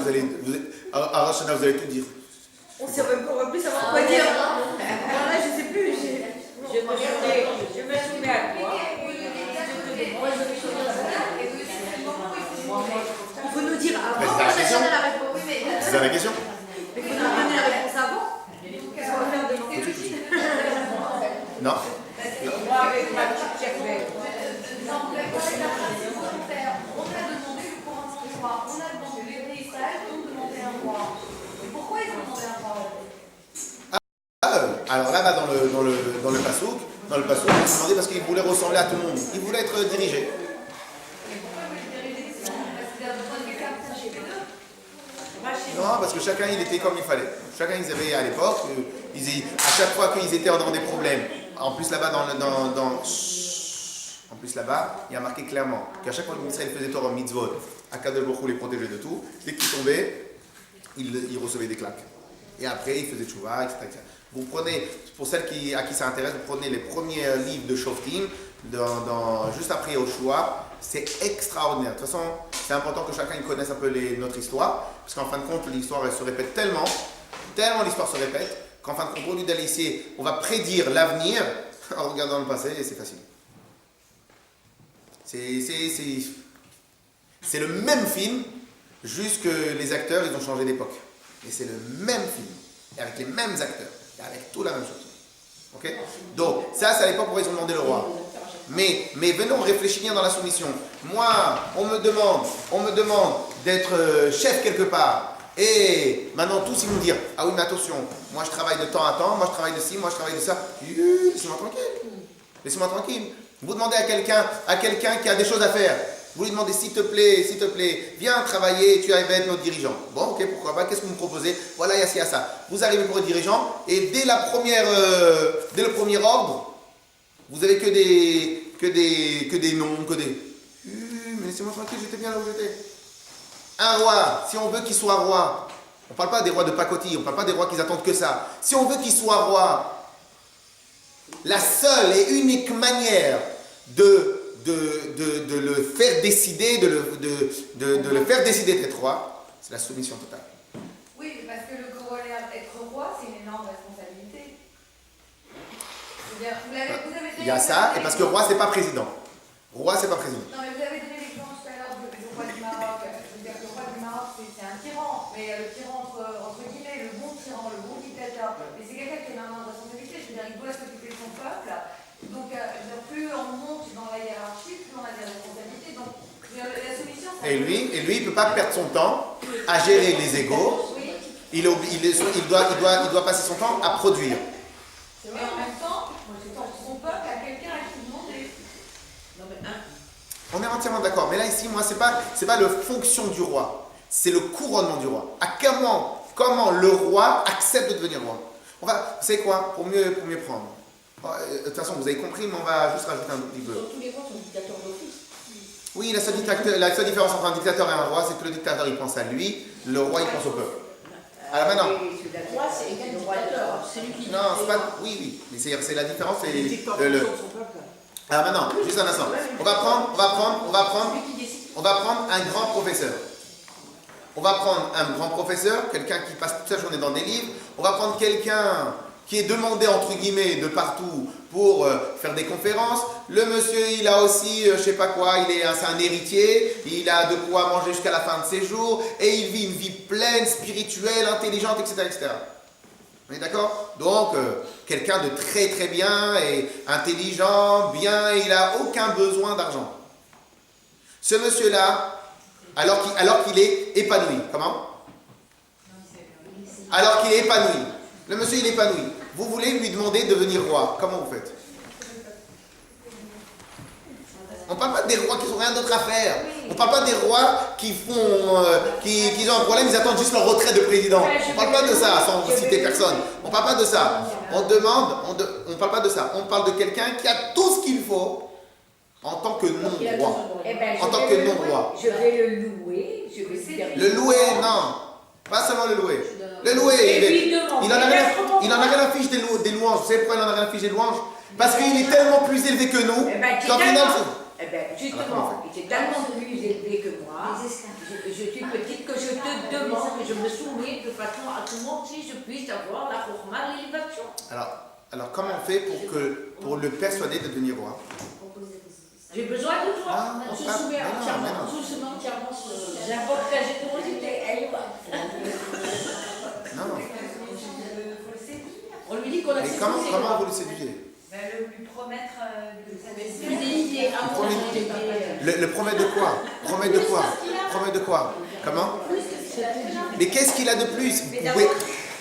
vous allez tout dire. on ne sait même plus savoir quoi dire. Alors là, je ne sais plus. Je me soumets à Non. Moi, avec ma petite cervelle. Dans la collaboration volontaire, on a demandé le couronnement du roi. On a demandé les vrais Israël ont demandé un roi. Et pourquoi ils ont demandé un roi? Alors là-bas dans le Passouk, ils ont demandé parce qu'ils voulaient ressembler à tout le monde. Ils voulaient être dirigés. Et pourquoi ils veulent diriger? Parce qu'ils avaient besoin de quelqu'un pour chez les deux. Non, parce que chacun il était comme il fallait. Chacun ils avaient à l'époque, à chaque fois qu'ils étaient dans des problèmes. En plus là-bas en plus là-bas, il y a marqué clairement qu'à chaque fois qu'Israël faisait Torah mitzvot, Akadosh Baruch Hu les protégeait de tout. Dès qu'ils tombaient, ils recevaient des claques. Et après, ils faisaient tchouva, etc., etc. Vous prenez, pour celles à qui ça intéresse, vous prenez les premiers livres de Shoftim, juste après Yoshua. C'est extraordinaire. De toute façon, c'est important que chacun connaisse un peu notre histoire, parce qu'en fin de compte, l'histoire elle se répète tellement l'histoire se répète, qu'en fin de compte, au lieu d'aller ici, on va prédire l'avenir en regardant le passé, et c'est facile. C'est le même film, juste que les acteurs, ils ont changé d'époque. Et c'est le même film, et avec les mêmes acteurs, et avec tout la même chose. Ok? Donc, ça, c'est à l'époque où ils ont demandé le roi. Mais venons réfléchir bien dans la soumission. Moi, on me demande d'être chef quelque part. Et maintenant, tous ils vont dire, ah oui, mais attention, moi je travaille de temps à temps, moi je travaille de ci, moi je travaille de ça. Laissez-moi tranquille. Laissez-moi tranquille. Vous demandez à quelqu'un qui a des choses à faire. Vous lui demandez, s'il te plaît, viens travailler, tu vas être notre dirigeant. Bon, ok, pourquoi pas, qu'est-ce que vous me proposez? Voilà, il y a ci, il y a ça. Vous arrivez pour être dirigeant, et dès le premier ordre, vous avez que des noms, mais laissez-moi tranquille, j'étais bien là où j'étais. Un roi, si on veut qu'il soit roi, on ne parle pas des rois de pacotille, on ne parle pas des rois qui attendent que ça. Si on veut qu'il soit roi, la seule et unique manière de le faire décider, de le faire décider d'être roi, c'est la soumission totale. Oui, parce que le corollaire être roi, c'est une énorme responsabilité. C'est-à-dire, Il y a ça, et parce que roi, c'est pas président. Roi, c'est pas président. Non, mais vous avez donné l'exemple tout à l'heure du roi du Maroc. Je veux dire, le roi du Maroc, c'est un tyran. Mais le tyran, entre guillemets, le bon tyran, le bon dictateur. Mais c'est quelqu'un qui a énormément de responsabilité. Je veux dire, il doit s'occuper de son peuple. Donc, plus on monte dans la hiérarchie, plus on a des responsabilités. Donc, la soumission, ça. Et lui, il ne peut pas perdre son temps à gérer les égos. Oui. Il doit passer son temps à produire. Mais en même temps, son peuple a quelqu'un à qui demander. Non, mais On est entièrement d'accord. Mais là, ici, moi, c'est pas la fonction du roi. C'est le couronnement du roi. Comment le roi accepte de devenir roi. Vous savez quoi? Pour mieux prendre. De toute façon, vous avez compris, mais on va juste rajouter un petit peu. tous les rois sont dictateurs d'office. Oui, la seule différence entre un dictateur et un roi, c'est que le dictateur, il pense à lui, le roi, il pense au peuple. Alors maintenant. Le roi, c'est égal au dictateur. C'est lui qui. Non, c'est pas. Oui. Mais c'est la différence. C'est Les dictateurs sont son peuple. Alors maintenant, juste un instant. On va prendre un grand professeur. On va prendre un grand professeur, quelqu'un qui passe toute sa journée dans des livres. On va prendre quelqu'un qui est demandé entre guillemets de partout pour faire des conférences. Le monsieur, il a aussi, je sais pas quoi, c'est un héritier, il a de quoi manger jusqu'à la fin de ses jours, et il vit une vie pleine, spirituelle, intelligente, etc. etc. On est d'accord? Donc, quelqu'un de très très bien et intelligent, bien, il n'a aucun besoin d'argent. Ce monsieur-là, alors qu'il est épanoui, comment? Alors qu'il est épanoui. Le monsieur, il est épanoui. Vous voulez lui demander de devenir roi. Comment vous faites? On ne parle pas des rois qui n'ont rien d'autre à faire. On ne parle pas des rois qui ont un problème, ils attendent juste leur retrait de président. On ne parle pas de ça, sans citer personne. On ne parle pas de ça. On ne parle pas de ça. On parle de quelqu'un qui a tout ce qu'il faut en tant que non-roi. En tant que non-roi. Je vais le louer. Le louer, non. Pas seulement le louer. Le louer, il en a rien à fiche des louanges. Vous savez pourquoi il en a rien à fiche des louanges? Parce qu'il est tellement plus élevé que nous. Qu'en final, justement, il est tellement plus élevé que moi. Je suis petite que je te demande, que je me soumets de façon à tout le monde si je puisse avoir la chorma, l'élévation. Alors comment on fait pour le persuader de devenir roi? J'ai besoin de toi. On se soumet entièrement. J'apporte ta générosité. Non. Il faut le séduire. On lui dit qu'on a Et comment vous le séduisez? Le lui promettre de s'abaisser. Fidélité, amour, Le promet de quoi? Promet de quoi? Promet de quoi? Comment? Mais qu'est-ce qu'il a de plus?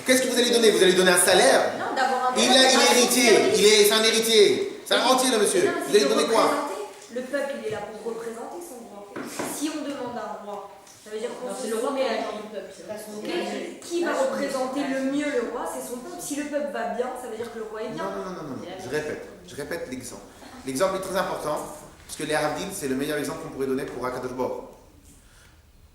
Qu'est-ce que vous allez donner? Vous allez donner un salaire? Non, d'avoir un Il est héritier, c'est un héritier. C'est un rentier le monsieur. Non, mais Vous c'est allez de donner quoi? représenter. Le peuple, il est là pour représenter son roi. Si on demande un roi, ça veut dire qu'on Non, se c'est le roi qui soumet est à dans le peuple. C'est pas son qui va représenter le mieux le roi, c'est son peuple. Si le peuple va bien, ça veut dire que le roi est bien. Non. Je répète l'exemple. L'exemple est très important, parce que les Havdil, c'est le meilleur exemple qu'on pourrait donner pour Akadosh Baruch.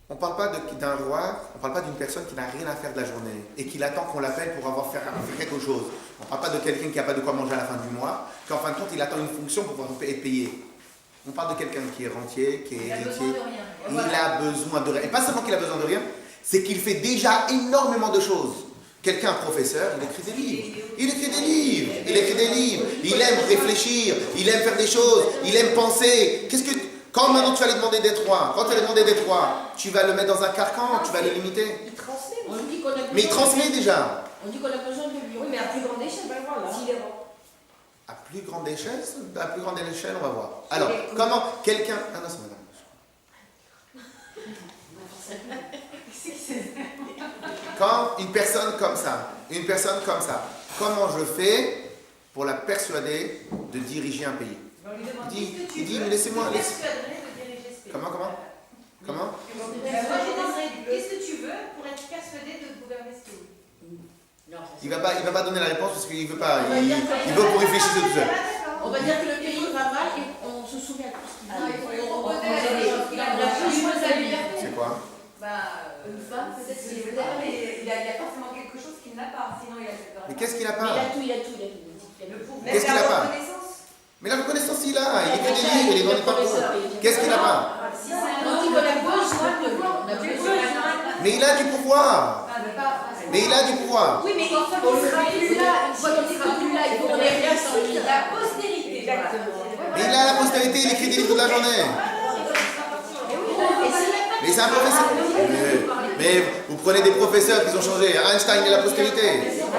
On ne parle pas d'un roi, on ne parle pas d'une personne qui n'a rien à faire de la journée et qui attend qu'on l'appelle pour avoir fait quelque chose. On ne parle pas de quelqu'un qui n'a pas de quoi manger à la fin du mois, qu'en fin de compte, il attend une fonction pour pouvoir être payé. On parle de quelqu'un qui est rentier, qui est héritier. Il a besoin de rien. Et pas seulement qu'il a besoin de rien, c'est qu'il fait déjà énormément de choses. Quelqu'un, professeur, il écrit des livres. Il aime réfléchir, il aime faire des choses, il aime penser. Quand maintenant tu vas lui demander d'être roi, tu vas le mettre dans un carcan, tu vas le limiter. Il transmet. On dit qu'on a besoin. Mais il transmet déjà. On dit qu'on a besoin de lui. Oui, mais à plus grande échelle, Voilà. s'il est roi. À plus grande échelle, on va voir. Alors, comment quelqu'un... Ah non, c'est madame. Quand une personne comme ça, comment je fais pour la persuader de diriger un pays? Il dit, mais laissez-moi... Comment Moi, je demanderais, qu'est-ce que tu veux pour être persuadé de gouverner ce pays? Il va pas donner la réponse parce qu'il veut pas. Il veut pour réfléchir tout seul. On va dire que le pays va mal et on se souvient à tout ce qu'il C'est quoi? Une femme, peut-être qu'il veut dire, mais il y a forcément quelque chose qu'il n'a pas, sinon il a cette Mais qu'est-ce qu'il a Il pas? a tout. Qu'est-ce qu'il a pas? Mais la reconnaissance, il a. Il écrit des livres, il est dans les parcours. Qu'est-ce qu'il a pas? On dit qu'on a besoin de lui. On a besoin. Mais il a du pouvoir. Oui, mais quand il sera plus là, il faut qu'on ait rien sans lui. La postérité. Mais il a la postérité, il écrit des livres toute la journée. Mais c'est un professeur. Mais vous prenez des professeurs qui ont changé. Einstein et la postérité. Et si on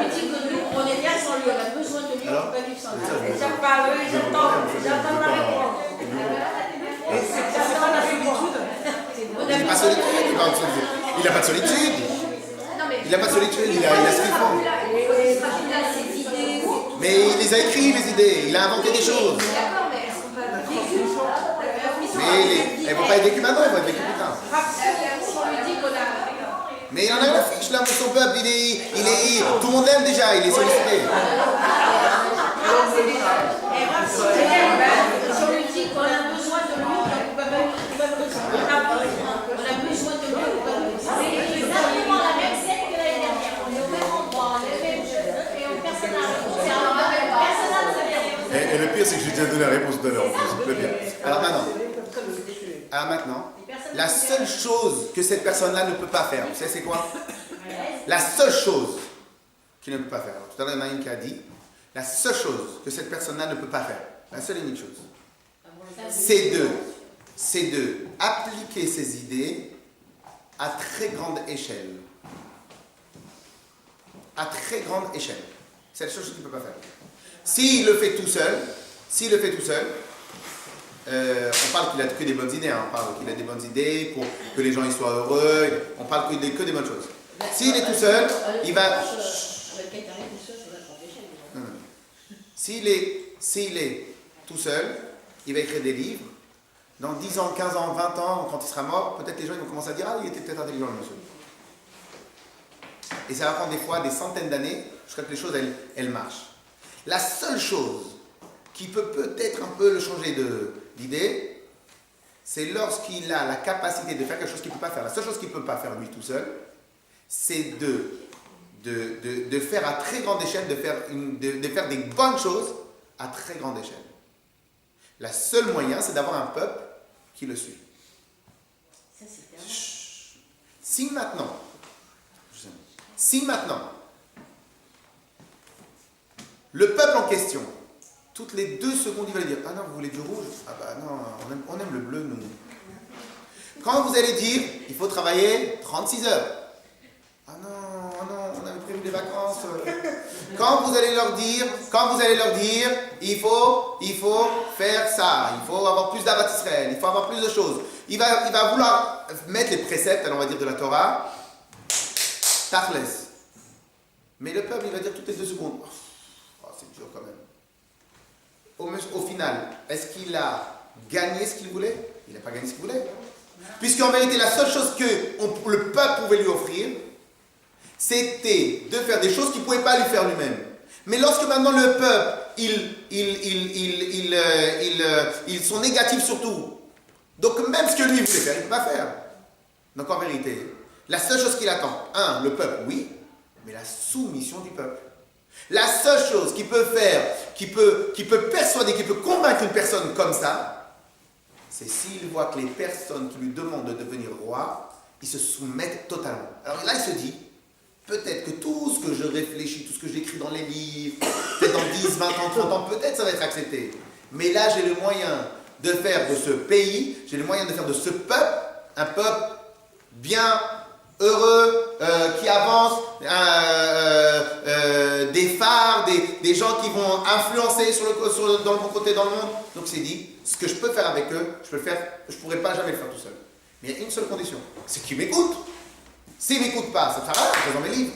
lui dit que nous, on n'est rien sans lui, on a besoin de lui, on ne peut pas vivre sans lui. J'entends la réponse. J'entends la solitude. Il n'est pas solitude. Il n'a pas de solitude. Il n'a pas de solitude, il a ce qu'il faut. Mais il les a écrits, les idées. Il a inventé des choses. Mais elles ne vont pas être vécues maintenant, elles vont être vécues plus tard. Mais il en a la fiche là, son peuple, tout le monde l'aime déjà, il est sollicité. Si on lui dit qu'on a besoin de lui, on a besoin de lui, C'est exactement la même scène que l'année dernière. On est au même endroit, on a les mêmes cheveux et personne n'a Et le pire, c'est que j'ai déjà donné la réponse tout à l'heure. Le pire. Alors maintenant, la seule chose que cette personne-là ne peut pas faire, vous savez c'est quoi? La seule chose qu'il ne peut pas faire. Alors, tout à l'heure, il y en a une qui a dit, la seule chose que cette personne-là ne peut pas faire, la seule et unique chose, c'est de appliquer ses idées à très grande échelle. À très grande échelle. C'est la seule chose qu'il ne peut pas faire. S'il le fait tout seul, on parle qu'il a que des bonnes idées, hein. On parle qu'il a des bonnes idées pour que les gens y soient heureux, on parle que des bonnes choses. S'il est tout seul, il va... S'il est tout seul, il va écrire des livres. Dans 10 ans, 15 ans, 20 ans, quand il sera mort, peut-être les gens vont commencer à dire « Ah, il était peut-être intelligent, le monsieur. » Et ça va prendre des fois des centaines d'années jusqu'à que les choses, elles marchent. La seule chose qui peut peut-être un peu le changer d'idée, c'est lorsqu'il a la capacité de faire quelque chose qu'il ne peut pas faire. La seule chose qu'il ne peut pas faire lui tout seul, c'est de faire à très grande échelle, de faire des bonnes choses à très grande échelle. Le seul moyen, c'est d'avoir un peuple qui le suit. Si maintenant, le peuple en question, toutes les 2 secondes, il va dire « Ah non, vous voulez du rouge? Ah bah non, on aime le bleu, nous. » Quand vous allez dire « Il faut travailler 36 heures. » Ah non, on avait prévu des vacances, Quand vous allez leur dire, il faut faire ça, il faut avoir plus d'Avat Israël, il faut avoir plus de choses. Il va vouloir mettre les préceptes, alors on va dire de la Torah, tachles. Mais le peuple, il va dire toutes les 2 secondes, oh, c'est dur quand même. Au final, est-ce qu'il a gagné ce qu'il voulait? Il n'a pas gagné ce qu'il voulait. Puisqu'en vérité, la seule chose que le peuple pouvait lui offrir, c'était de faire des choses qu'il ne pouvait pas lui faire lui-même. Mais lorsque maintenant le peuple, ils sont négatifs sur tout. Donc même ce que lui voulait faire, il ne peut pas faire. Donc en vérité, la seule chose qu'il attend, le peuple, oui, mais la soumission du peuple. La seule chose qu'il peut faire, qui peut persuader, qui peut convaincre une personne comme ça, c'est s'il voit que les personnes qui lui demandent de devenir roi, ils se soumettent totalement. Alors là, il se dit, peut-être que tout ce que je réfléchis, tout ce que j'écris dans les livres, peut-être dans 10, 20 ans, 30 ans, peut-être ça va être accepté. Mais là, j'ai le moyen de faire de ce pays, j'ai le moyen de faire de ce peuple, un peuple bien, heureux, qui avance, des phares, des gens qui vont influencer dans le bon côté dans le monde. Donc c'est dit, ce que je peux faire avec eux, je peux le faire, je ne pourrais pas jamais le faire tout seul. Mais il y a une seule condition, c'est qu'ils m'écoutent. S'ils ne m'écoutent pas, ça ne sert à rien, je vais dans mes livres.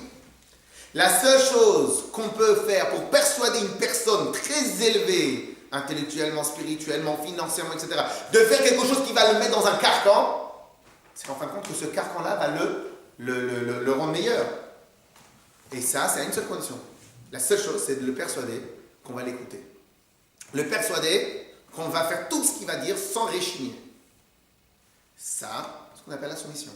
La seule chose qu'on peut faire pour persuader une personne très élevée, intellectuellement, spirituellement, financièrement, etc., de faire quelque chose qui va le mettre dans un carcan, c'est qu'en fin de compte que ce carcan-là va le rendre meilleur. Et ça, c'est à une seule condition. La seule chose, c'est de le persuader qu'on va l'écouter. Le persuader qu'on va faire tout ce qu'il va dire sans réchigner. Ça, c'est ce qu'on appelle la soumission.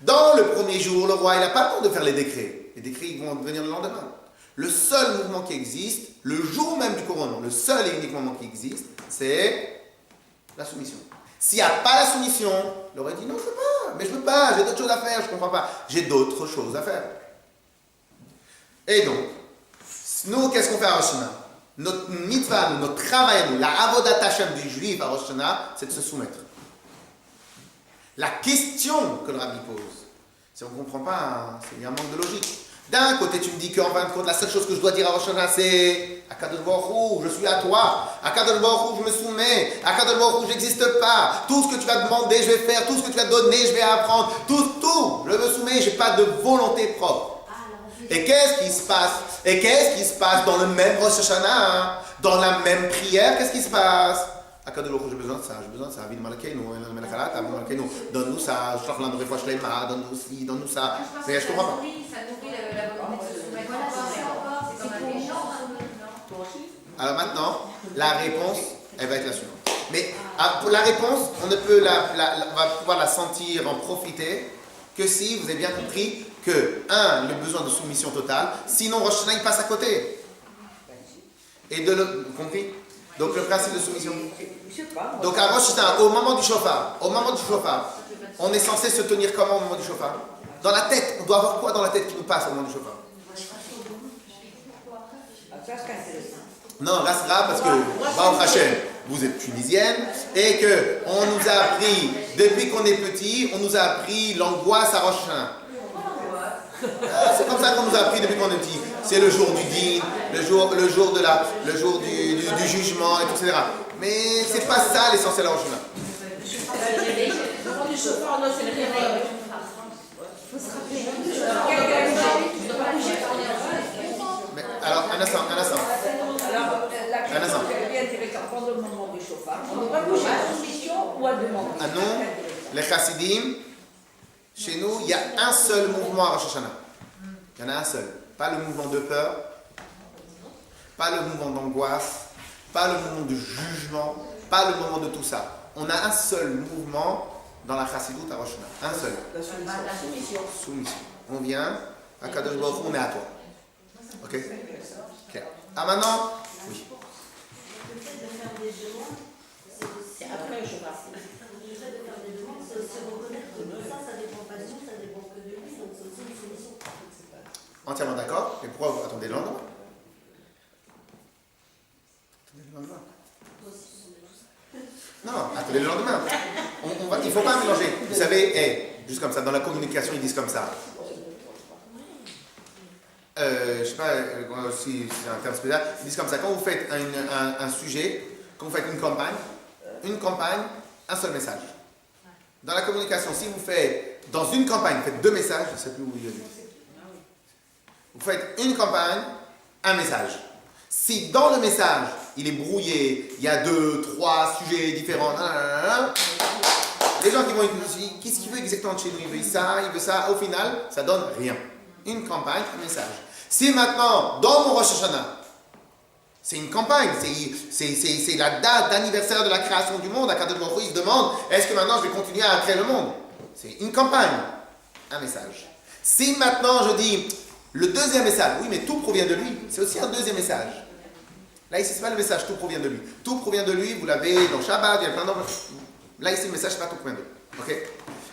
Dans le premier jour, le roi, il n'a pas le temps de faire les décrets. Les décrets, ils vont venir le lendemain. Le seul mouvement qui existe, le jour même du couronnement, le seul et unique mouvement qui existe, c'est la soumission. S'il n'y a pas la soumission, le roi dit non, je ne peux pas, mais je ne peux pas, j'ai d'autres choses à faire, je ne comprends pas. J'ai d'autres choses à faire. Et donc, nous, qu'est-ce qu'on fait à Rosh Hashanah? Notre mitzvah, notre travail, la avodat Hashem du juif à Rosh Hashanah, c'est de se soumettre. La question que le rabbi pose, si on ne comprend pas, il y a un manque de logique. D'un côté, tu me dis qu'en fin de compte, la seule chose que je dois dire à Rosh Hashanah, c'est Akadosh Baruch Hu, je suis à toi. Akadosh Baruch Hu, je me soumets. Akadosh Baruch Hu, je n'existe pas. Tout ce que tu vas demander, je vais faire. Tout ce que tu vas donner, je vais apprendre. Tout, je me soumets. Je n'ai pas de volonté propre. Et qu'est-ce qui se passe dans le même Rosh Hashanah, dans la même prière? Qu'est-ce qui se passe? Akadosh Baruch Hu, j'ai besoin de ça, Avinu Malkeinu, donne-nous ça, donne-nous ci, donne-nous ça. Mais je ne comprends pas. Ça nourrit la volonté de se soumettre. C'est comme un méchant. Alors maintenant, la réponse, elle va être la suivante. Mais pour la réponse, on va pouvoir la sentir, en profiter, que si vous avez bien compris que, le besoin de soumission totale, sinon Rosh Hashanah, il passe à côté. Et de l'autre, vous compris? Donc le principe de soumission. Donc à Rosh Hashanah, au moment du shofar, on est censé se tenir comment au moment du shofar? Dans la tête, on doit avoir quoi dans la tête qui nous passe au moment du shofar? Non, là c'est grave parce que, Baruch Hashem, vous êtes tunisienne, et qu'on nous a appris, depuis qu'on est petit, on nous a appris l'angoisse à Rosh Hashanah. C'est comme ça qu'on nous a appris depuis qu'on est petit. C'est le jour du din, le jour du jugement, et tout, etc. Mais c'est pas ça l'essentiel à Rosh Hashanah. Du chauffeur, non, c'est le réveil. Mais, alors, un instant. Alors, la question qui est intéressante pendant le moment du chauffard, on doit bouger à soumission ou à demander? Ah non, les chassidim, chez nous, il y a un seul mouvement à Rosh Hashanah. Il y en a un seul. Pas le mouvement de peur, pas le mouvement d'angoisse, pas le mouvement de jugement, pas le mouvement de tout ça. On a un seul mouvement dans la chassidoute à Rosh Hashanah. Un seul. La soumission. Soumission. On vient, à Kadosh Baruch Hu, on est à toi. Ok? Clair. Ah maintenant, oui. Le fait de faire des demandes, C'est après le chauffard. le fait de faire des demandes, c'est aussi reconnaître que ça dépend pas de nous, ça dépend que de lui, donc c'est aussi une soumission. Entièrement d'accord. Et pourquoi vous attendez le lendemain? Attendez le lendemain. Non, attendez le lendemain. Il ne faut pas mélanger. Vous savez, juste comme ça, dans la communication, ils disent comme ça. je sais pas si c'est un terme spécial, ils disent comme ça, quand vous faites un sujet, quand vous faites une campagne, un seul message. Dans la communication, si vous faites, dans une campagne, vous faites 2 messages, je ne sais plus où il y a dit. Vous faites une campagne, un message. Si dans le message, il est brouillé, il y a 2, 3 sujets différents, les gens qui vont écouter, qu'est-ce qu'il veut exactement de chez nous? Il veut ça, au final, ça donne rien. Une campagne, un message. Si maintenant, dans mon Rosh Hashanah, c'est une campagne, c'est la date d'anniversaire de la création du monde, Akadosh Baruch Hu, il se demande, est-ce que maintenant je vais continuer à créer le monde? C'est une campagne, un message. Si maintenant je dis, le deuxième message, oui mais tout provient de lui, c'est aussi un deuxième message. Là ici c'est pas le message, tout provient de lui. Tout provient de lui, vous l'avez dans Shabbat, il y a plein d'autres. Là ici le message c'est pas tout provient de lui. Ok?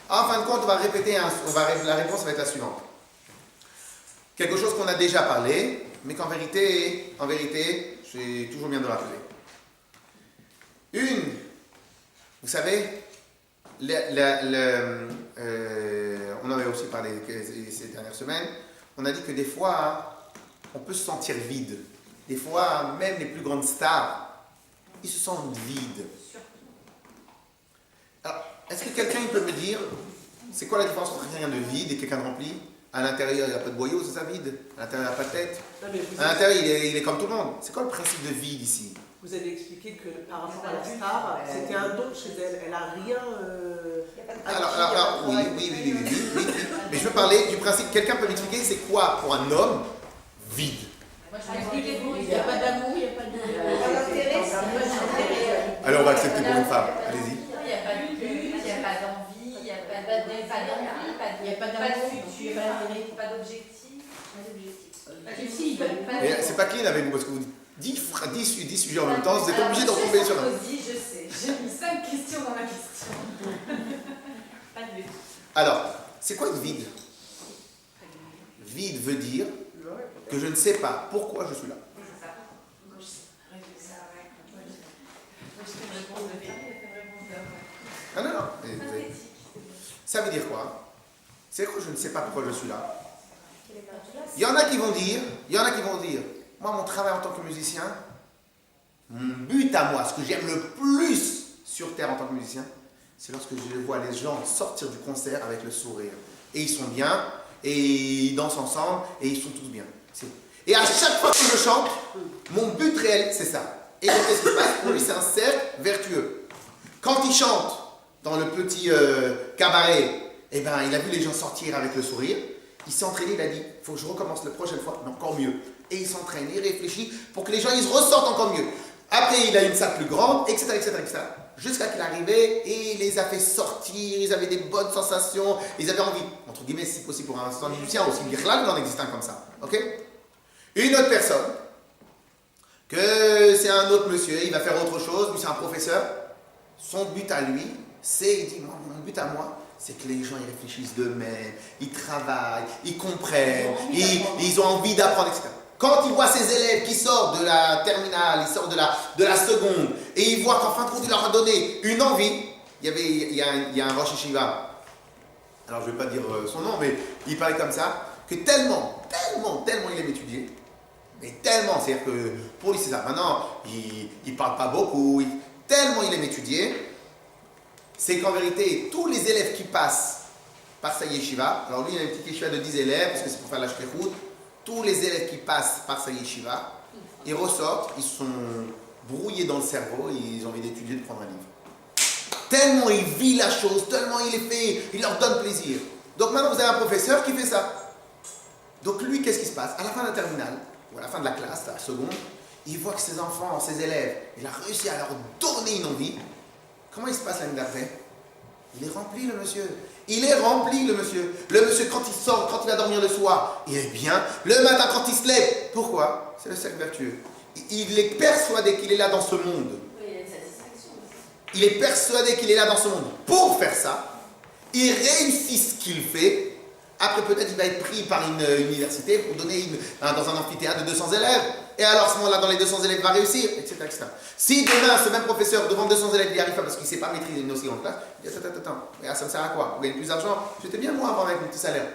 En fin de compte, on va répéter, la réponse va être la suivante. Quelque chose qu'on a déjà parlé, mais qu'en vérité, c'est toujours bien de le rappeler. Vous savez, on avait aussi parlé ces dernières semaines, on a dit que des fois, on peut se sentir vide. Des fois, même les plus grandes stars, ils se sentent vides. Alors, est-ce que quelqu'un peut me dire, c'est quoi la différence entre quelqu'un de vide et quelqu'un de rempli? À l'intérieur, il n'y a pas de boyau, c'est ça vide. À l'intérieur, il n'y a pas de tête. À l'intérieur, il est comme tout le monde. C'est quoi le principe de vide ici? Vous avez expliqué que par rapport à la star, c'était un don chez elle. Elle n'a rien. Alors, oui. Mais je veux parler du principe. Quelqu'un peut m'expliquer c'est quoi pour un homme vide? Il n'y a pas d'amour, il n'y a pas Alors, on va accepter pour une femme. Allez-y. Il n'y a pas de but, il n'y a pas d'envie, il n'y a pas de futur, pas d'objectif. Mais c'est pas clean avec vous parce que vous dites 10 sujets en même temps, vous êtes obligé d'en tomber sur un. Je sais, j'ai mis 5 questions dans ma question. Pas de but. Alors, c'est quoi le vide? Vide veut dire que je ne sais pas pourquoi je suis là. Non. Ça veut dire quoi? C'est que je ne sais pas pourquoi je suis là. Il y en a qui vont dire, moi mon travail en tant que musicien, mon but à moi, ce que j'aime le plus sur terre en tant que musicien, c'est lorsque je vois les gens sortir du concert avec le sourire. Et ils sont bien, et ils dansent ensemble, et ils sont tous bien. Et à chaque fois que je chante, mon but réel, c'est ça. Et donc, qu'est-ce qui se passe? Pour lui, c'est un cercle vertueux. Quand il chante dans le petit cabaret, eh ben, il a vu les gens sortir avec le sourire. Il s'est entraîné, il a dit, il faut que je recommence la prochaine fois, mais encore mieux. Et il s'entraîne, il réfléchit pour que les gens ils se ressentent encore mieux. Après, il a une salle plus grande, etc. Jusqu'à qu'il arrivait et il les a fait sortir, ils avaient des bonnes sensations, ils avaient envie, entre guillemets, si possible pour un stand musicien, aussi dire là, il en existe un comme ça. Ok? Une autre personne, que c'est un autre monsieur, il va faire autre chose, lui c'est un professeur, son but à lui, c'est, il dit, mon but à moi, c'est que les gens ils réfléchissent d'eux-mêmes, ils travaillent, ils comprennent, ils ont envie d'apprendre, etc. Quand il voit ses élèves qui sortent de la terminale, ils sortent de la seconde, et il voit qu'en fin de compte, il leur a donné une envie, il y a un Rosh Yeshiva, alors je ne vais pas dire son nom, mais il parlait comme ça, que tellement il aime étudier, mais tellement, c'est-à-dire que pour lui c'est ça, maintenant, il ne parle pas beaucoup, tellement il aime étudier, c'est qu'en vérité, tous les élèves qui passent par sa yeshiva, alors lui il a une petite yeshiva de 10 élèves, parce que c'est pour faire la shkechut, tous les élèves qui passent par sa yeshiva, ils ressortent, ils sont brouillés dans le cerveau, ils ont envie d'étudier, de prendre un livre. Tellement il vit la chose, tellement il est fait, il leur donne plaisir. Donc maintenant vous avez un professeur qui fait ça. Donc lui, qu'est-ce qui se passe? À la fin de la terminale, ou à la fin de la classe, à la seconde, il voit que ses enfants, ses élèves, il a réussi à leur donner une envie. Comment il se passe l'année d'après? Il est rempli le monsieur. Il est rempli le monsieur. Le monsieur quand il sort, quand il va dormir le soir, il est bien. Le matin quand il se lève. Pourquoi? C'est le cercle vertueux. Il est persuadé qu'il est là dans ce monde. Il est persuadé qu'il est là dans ce monde pour faire ça. Il réussit ce qu'il fait. Après peut-être il va être pris par une université pour donner dans un amphithéâtre de 200 élèves. Et alors à ce moment-là, dans les 200 élèves, il va réussir, etc. Si demain, ce même professeur, devant 200 élèves, il n'y arrive pas parce qu'il ne sait pas maîtriser une notion en classe, il dit attends, ça me sert à quoi? Vous gagnez plus d'argent? J'étais bien moi avant avec mon petit salaire.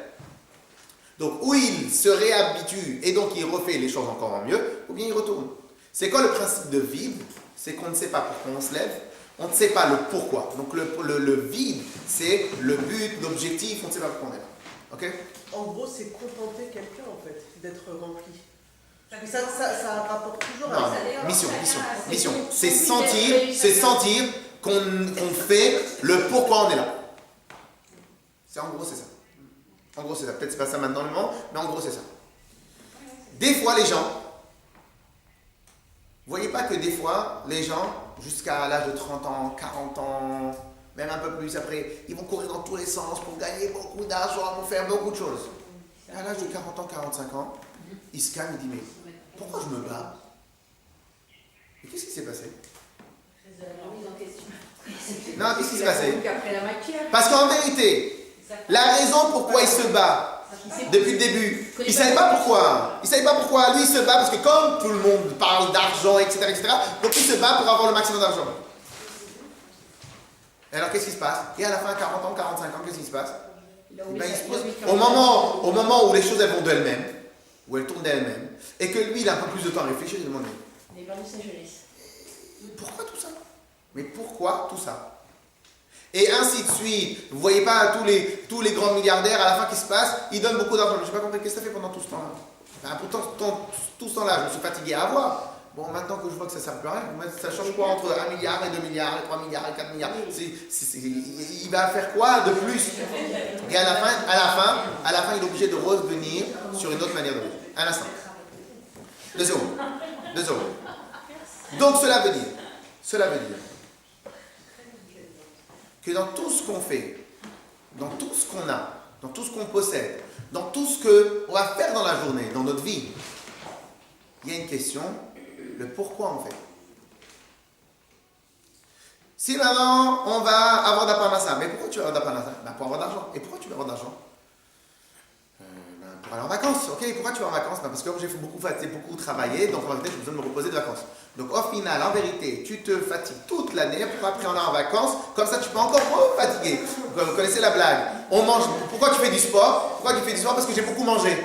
Donc, ou il se réhabitue et donc il refait les choses encore en mieux, ou bien il retourne. C'est quoi le principe de vide? C'est qu'on ne sait pas pourquoi on se lève, on ne sait pas le pourquoi. Donc, le vide, c'est le but, l'objectif, on ne sait pas pourquoi on est là. Ok? En gros, c'est contenter quelqu'un, en fait, d'être rempli. Ça rapporte toujours Non, mission. C'est sentir qu'on fait le pourquoi on est là. En gros, c'est ça. En gros, c'est ça. Peut-être c'est pas ça maintenant le moment, mais en gros, c'est ça. Des fois, les gens, vous voyez pas que des fois, les gens, jusqu'à l'âge de 30 ans, 40 ans, même un peu plus après, ils vont courir dans tous les sens pour gagner beaucoup d'argent, pour faire beaucoup de choses. Et à l'âge de 40 ans, 45 ans, ils se calment, ils disent, mais pourquoi je me bats? Et qu'est-ce qui s'est passé? Non, qu'est-ce qui s'est passé? Parce qu'en vérité, la raison pourquoi il se bat depuis le début, il ne savait pas pourquoi. Il ne savait pas pourquoi. Lui, il se bat parce que comme tout le monde parle d'argent, etc., donc il se bat pour avoir le maximum d'argent. Et alors, qu'est-ce qui se passe? Et à la fin, 40 ans, 45 ans, qu'est-ce qui se passe? Au moment où les choses elles vont d'elles-mêmes, où elles tournent d'elles-mêmes, et que lui, il a un peu plus de temps à réfléchir, il demande, pourquoi tout ça? Mais pourquoi tout ça? Et ainsi de suite. Vous ne voyez pas tous les grands milliardaires, à la fin, qui se passent, ils donnent beaucoup d'argent. Je n'ai pas compris, qu'est-ce que ça fait pendant tout ce temps-là? Pourtant, tout ce temps-là, je me suis fatigué à avoir. Bon, maintenant que je vois que ça ne sert plus à rien, ça change quoi entre 1 milliard et 2 milliards, et 3 milliards et 4 milliards? Il va faire quoi de plus? Et à la fin, il est obligé de revenir sur une autre manière de vivre. Un instant. 2 secondes. Donc cela veut dire que dans tout ce qu'on fait, dans tout ce qu'on a, dans tout ce qu'on possède, dans tout ce qu'on va faire dans la journée, dans notre vie, il y a une question, le pourquoi on fait. Si maintenant on va avoir d'apparnassa, mais pourquoi tu vas avoir d'apparnassa? Pour avoir d'argent. Et pourquoi tu veux avoir d'argent? Pour aller en vacances. Ok, pourquoi tu vas en vacances? Parce que j'ai beaucoup travaillé, donc en réalité j'ai besoin de me reposer de vacances. Donc au final, en vérité, tu te fatigues toute l'année pour après aller en vacances, comme ça tu peux encore fatiguer. Vous connaissez la blague. On mange. Pourquoi tu fais du sport? Pourquoi tu fais du sport? Parce que j'ai beaucoup mangé.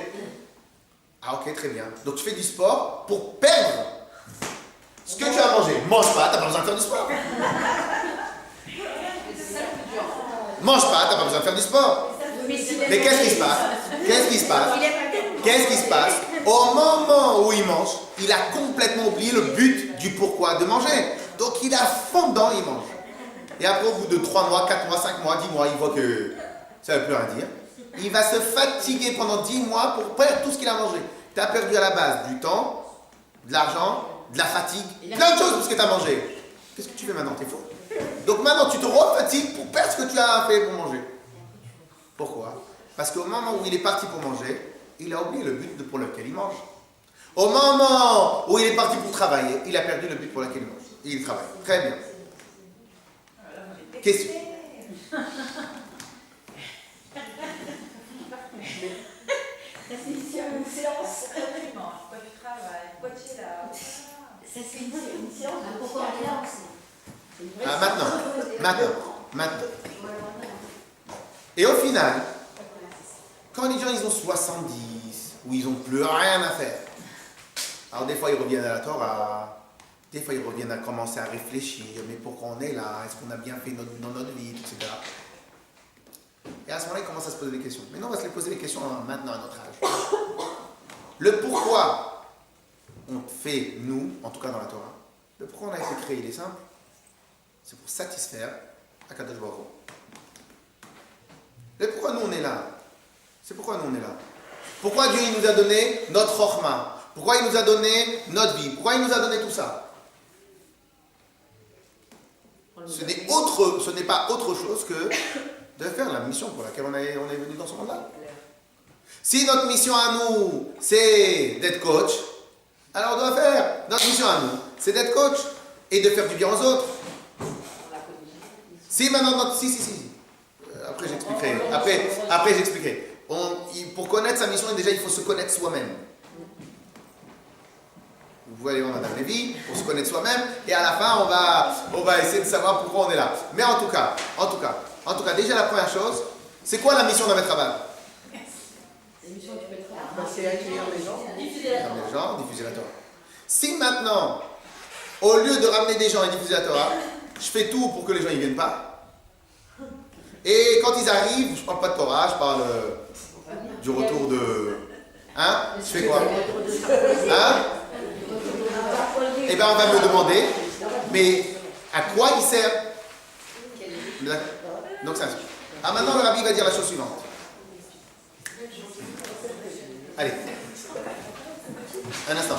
Ah ok, très bien. Donc tu fais du sport pour perdre ce que tu as mangé. Mange pas, t'as pas besoin de faire du sport. Mange pas, t'as pas besoin de faire du sport. Mais qu'est-ce qui se passe? Au moment où il mange, il a complètement oublié le but du pourquoi de manger. Donc il est à fond dedans, il mange. Et après, au bout de 3 mois, 4 mois, 5 mois, 10 mois, il voit que ça ne veut plus rien dire. Il va se fatiguer pendant 10 mois pour perdre tout ce qu'il a mangé. Tu as perdu à la base du temps, de l'argent, de la fatigue, plein de choses parce que tu as mangé. Qu'est-ce que tu fais maintenant? T'es faux. Donc maintenant, tu te refatigues pour perdre ce que tu as fait pour manger. Pourquoi? Parce qu'au moment où il est parti pour manger, il a oublié le but pour lequel il mange. Au moment où il est parti pour travailler, il a perdu le but pour lequel il mange. Il travaille. Très bien. Question. C'est une séance. Pourquoi tu travailles? Pourquoi tu es là? Ça c'est une séance. Pourquoi on est là aussi? Maintenant. Et au final, quand les gens ils ont 70 ou ils n'ont plus rien à faire, alors des fois ils reviennent à la Torah, des fois ils reviennent à commencer à réfléchir, mais pourquoi on est là, est-ce qu'on a bien fait dans notre vie, etc. Et à ce moment-là ils commencent à se poser des questions. Maintenant on va se les poser les questions maintenant à notre âge. Le pourquoi on fait, nous, en tout cas dans la Torah, le pourquoi on a été créé, il est simple, c'est pour satisfaire Akadosh Baruch Hu. Et pourquoi nous on est là? C'est pourquoi nous on est là. Pourquoi Dieu il nous a donné notre Chokhmah? Pourquoi il nous a donné notre vie? Pourquoi il nous a donné tout ça? Ce n'est pas autre chose que de faire la mission pour laquelle on est venu dans ce monde-là. Si notre mission à nous, c'est d'être coach, alors on doit faire notre mission à nous, c'est d'être coach et de faire du bien aux autres. Si maintenant après j'expliquerai. Pour connaître sa mission, déjà il faut se connaître soi-même. Vous pouvez aller voir Madame Lévy, pour se connaître soi-même, et à la fin on va essayer de savoir pourquoi on est là. Mais en tout cas, déjà la première chose, c'est quoi la mission d'un maître Abad? C'est une mission C'est accueillir les gens. Ramener les gens, diffuser la Torah. Si maintenant, au lieu de ramener des gens et diffuser la Torah, je fais tout pour que les gens ne viennent pas, et quand ils arrivent, je ne parle pas de Torah, je parle du retour de... Hein? Je fais quoi? Hein? Eh bien, on va me demander, mais à quoi il sert? Donc ça. Ah, maintenant, le rabbi va dire la chose suivante. Allez. Un instant.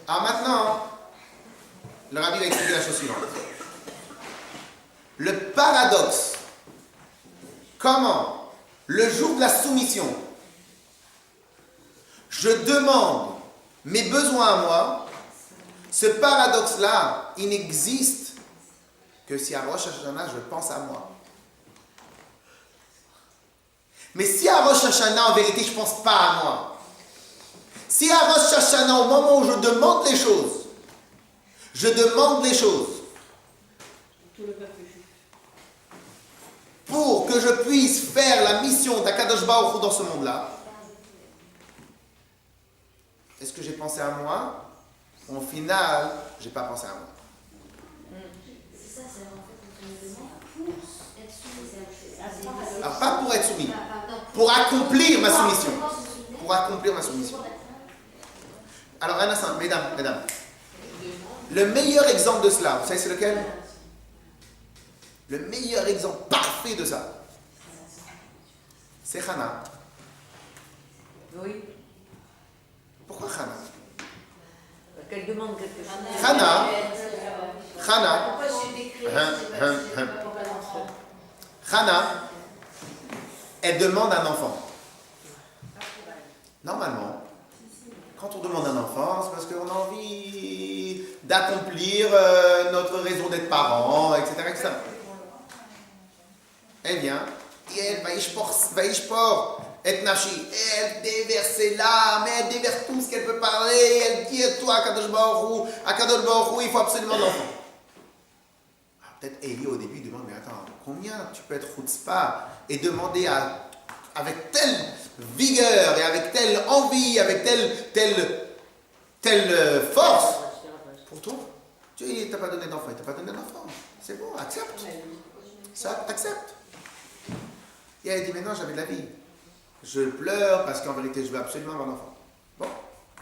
Alors maintenant, le rabbi va expliquer la chose suivante. Le paradoxe. Comment, le jour de la soumission, je demande mes besoins à moi, ce paradoxe-là, il n'existe que si à Rosh Hashanah, je pense à moi. Mais si à Rosh Hashanah, en vérité, je ne pense pas à moi, si à Rosh Hashanah, au moment où je demande les choses, pour que je puisse faire la mission d'Akadosh Baruch Hu dans ce monde-là, est-ce que j'ai pensé à moi? Au final, je n'ai pas pensé à moi. C'est ça, c'est en fait un élément pour être soumis. Alors, pas pour être soumis, pour accomplir ma soumission. Pour accomplir ma soumission. Alors, un instant, mesdames. Le meilleur exemple de cela, vous savez c'est lequel? Le meilleur exemple parfait de ça, c'est Hannah. Oui. Pourquoi Hannah? Qu'elle demande quelque chose. Hannah, elle demande un enfant. Normalement, quand on demande un enfant, c'est parce qu'on a envie d'accomplir notre raison d'être parents, etc., etc. Elle vient et elle va yishpor et nashi, elle déverse ses larmes, elle déverse tout ce qu'elle peut parler, elle dit à toi, Akadosh Baruch Hu, il faut absolument l'enfant. Peut-être Eli au début demande, mais attends, combien tu peux être chutzpah et demander avec telle vigueur et avec telle envie, avec telle force pour toi? Tu ne t'as pas donné d'enfant, il t'a pas donné d'enfant. C'est bon, accepte. Ça, accepte. Et elle dit, mais non, j'avais de la vie. Je pleure parce qu'en vérité, je veux absolument avoir un enfant. Bon.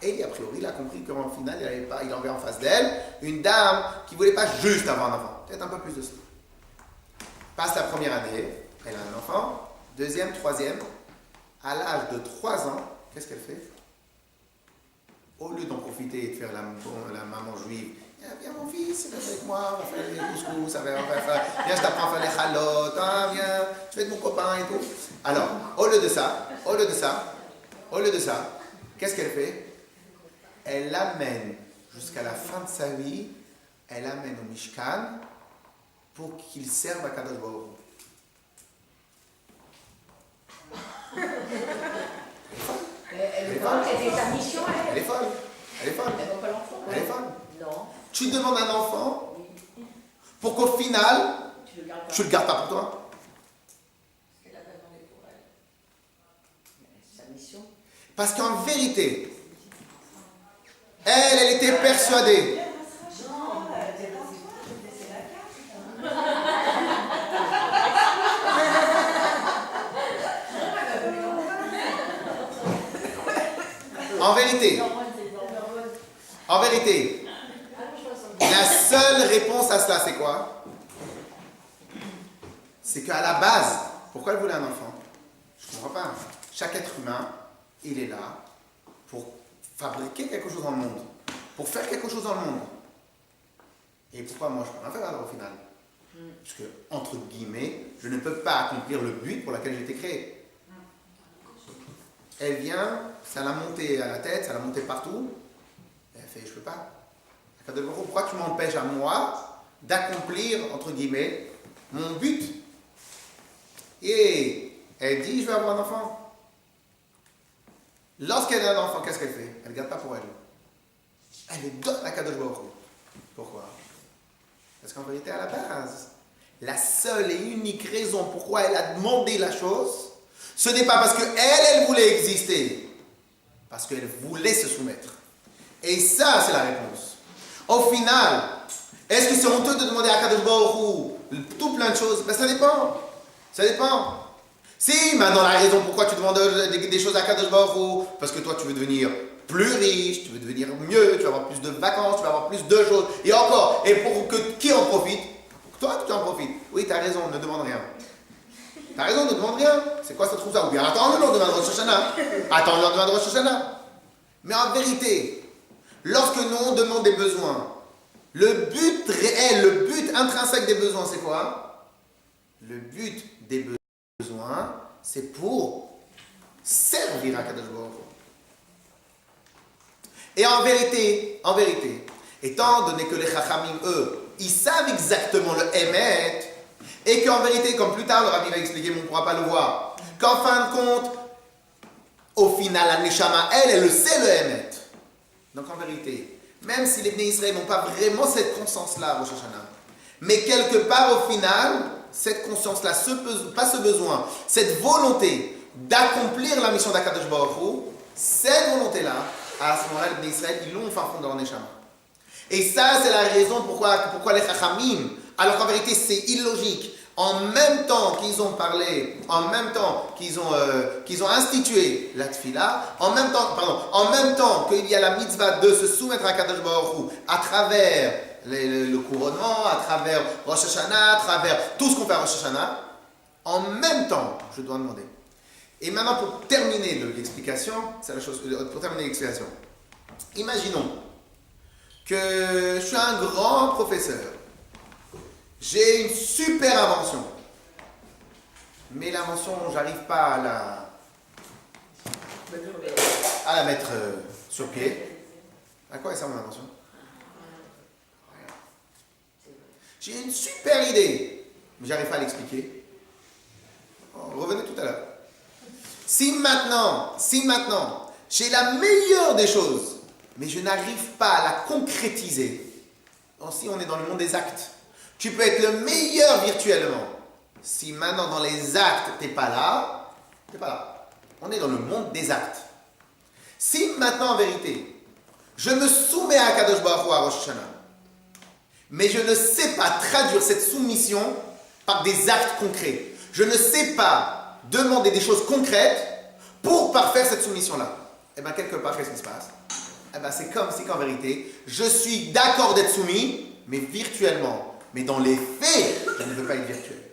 Et a priori, il a compris qu'en final, il avait en face d'elle une dame qui ne voulait pas juste avoir un enfant. Peut-être un peu plus de ça. Passe la première année, elle a un enfant. Deuxième, troisième. À l'âge de 3 ans, qu'est-ce qu'elle fait? Au lieu d'en profiter et de faire la maman juive, viens mon fils, viens avec moi, on va faire les couscous, viens, je t'apprends à faire les chalotes, viens, tu vas être mon copain et tout. Alors, au lieu de ça, qu'est-ce qu'elle fait? Elle l'amène jusqu'à la fin de sa vie, elle l'amène au Mishkan pour qu'il serve à Kadosh Baruch Hu. Elle est folle. Elle est folle. Elle est folle. Non. Tu demandes un enfant pour qu'au final, tu le gardes pas pour toi. Sa mission. Parce qu'en vérité, elle était persuadée. En vérité, la seule réponse à cela, c'est quoi? C'est qu'à la base, pourquoi elle voulait un enfant? Je ne comprends pas. Chaque être humain, il est là pour fabriquer quelque chose dans le monde, pour faire quelque chose dans le monde. Et pourquoi moi je peux rien faire alors au final? Parce que, entre guillemets, je ne peux pas accomplir le but pour lequel j'ai été créé. Elle vient, ça l'a monté à la tête, ça l'a monté partout. Elle fait, je ne peux pas. Pourquoi tu m'empêches à moi d'accomplir, entre guillemets, mon but? Et elle dit, je veux avoir un enfant. Lorsqu'elle a un enfant, qu'est-ce qu'elle fait? Elle ne garde pas pour elle. Elle le donne à Kadosh Baruch Hu. Pourquoi? Parce qu'en vérité, à la base, la seule et unique raison pourquoi elle a demandé la chose, Ce n'est pas parce qu'elle voulait exister, parce qu'elle voulait se soumettre. Et ça, c'est la réponse. Au final, est-ce que c'est honteux de demander à Kadosh Baruch Hu tout plein de choses? Ben, ça dépend. Ça dépend. Si, maintenant, la raison pourquoi tu demandes des choses à Kadosh Baruch Hu, parce que toi, tu veux devenir plus riche, tu veux devenir mieux, tu veux avoir plus de vacances, tu veux avoir plus de choses, et encore, et pour que qui en profite? Pour que toi, tu en profites. Oui, tu as raison, ne demande rien. Tu as raison, ne demande rien. C'est quoi cette trouve-ça? Ou bien attends le lendemain de Rosh Hashanah. Attends le lendemain de Rosh Hashanah. Mais en vérité, lorsque nous on demande des besoins, le but réel, le but intrinsèque des besoins, c'est quoi? Le but des besoins, c'est pour servir à Kadosh Baruch Hu. Et en vérité, étant donné que les Chachamim, eux, ils savent exactement le Emet, et qu'en vérité, comme plus tard le Rabbi va expliquer, mais on ne pourra pas le voir, qu'en fin de compte, au final, la Neshama, elle sait le Emet. Donc en vérité, même si les Bnei Israël n'ont pas vraiment cette conscience-là, Rosh Hashanah, mais quelque part au final, cette conscience-là, pas ce besoin, cette volonté d'accomplir la mission d'Akadosh Baruch Hu, cette volonté-là, à ce moment-là, les Bnei Israël, ils l'ont au fin fond de leur Neshama. Et ça, c'est la raison pourquoi les Chachamim, alors qu'en vérité, c'est illogique, en même temps qu'ils ont parlé, en même temps qu'ils ont institué la tfila, en même temps qu'il y a la mitzvah de se soumettre à Kadosh Baruch Hu à travers le couronnement, à travers Rosh Hashanah, à travers tout ce qu'on fait à Rosh Hashanah, en même temps, je dois demander. Et maintenant, pour terminer l'explication, c'est la chose, pour terminer l'explication, imaginons que je suis un grand professeur. J'ai une super invention. Mais l'invention, j'arrive pas à la mettre sur pied. À quoi est ça mon invention? J'ai une super idée, mais j'arrive pas à l'expliquer. Revenez tout à l'heure. Si maintenant, j'ai la meilleure des choses, mais je n'arrive pas à la concrétiser, si on est dans le monde des actes, tu peux être le meilleur virtuellement. Si maintenant dans les actes, t'es pas là. On est dans le monde des actes. Si maintenant en vérité, je me soumets à Kadosh Baruch Hu à Rosh Hashanah, mais je ne sais pas traduire cette soumission par des actes concrets. Je ne sais pas demander des choses concrètes pour parfaire cette soumission-là. Et bien quelque part, qu'est-ce qui se passe? Et bien c'est comme si qu'en vérité, je suis d'accord d'être soumis, mais virtuellement. Mais dans les faits, je ne veux pas être virtuel.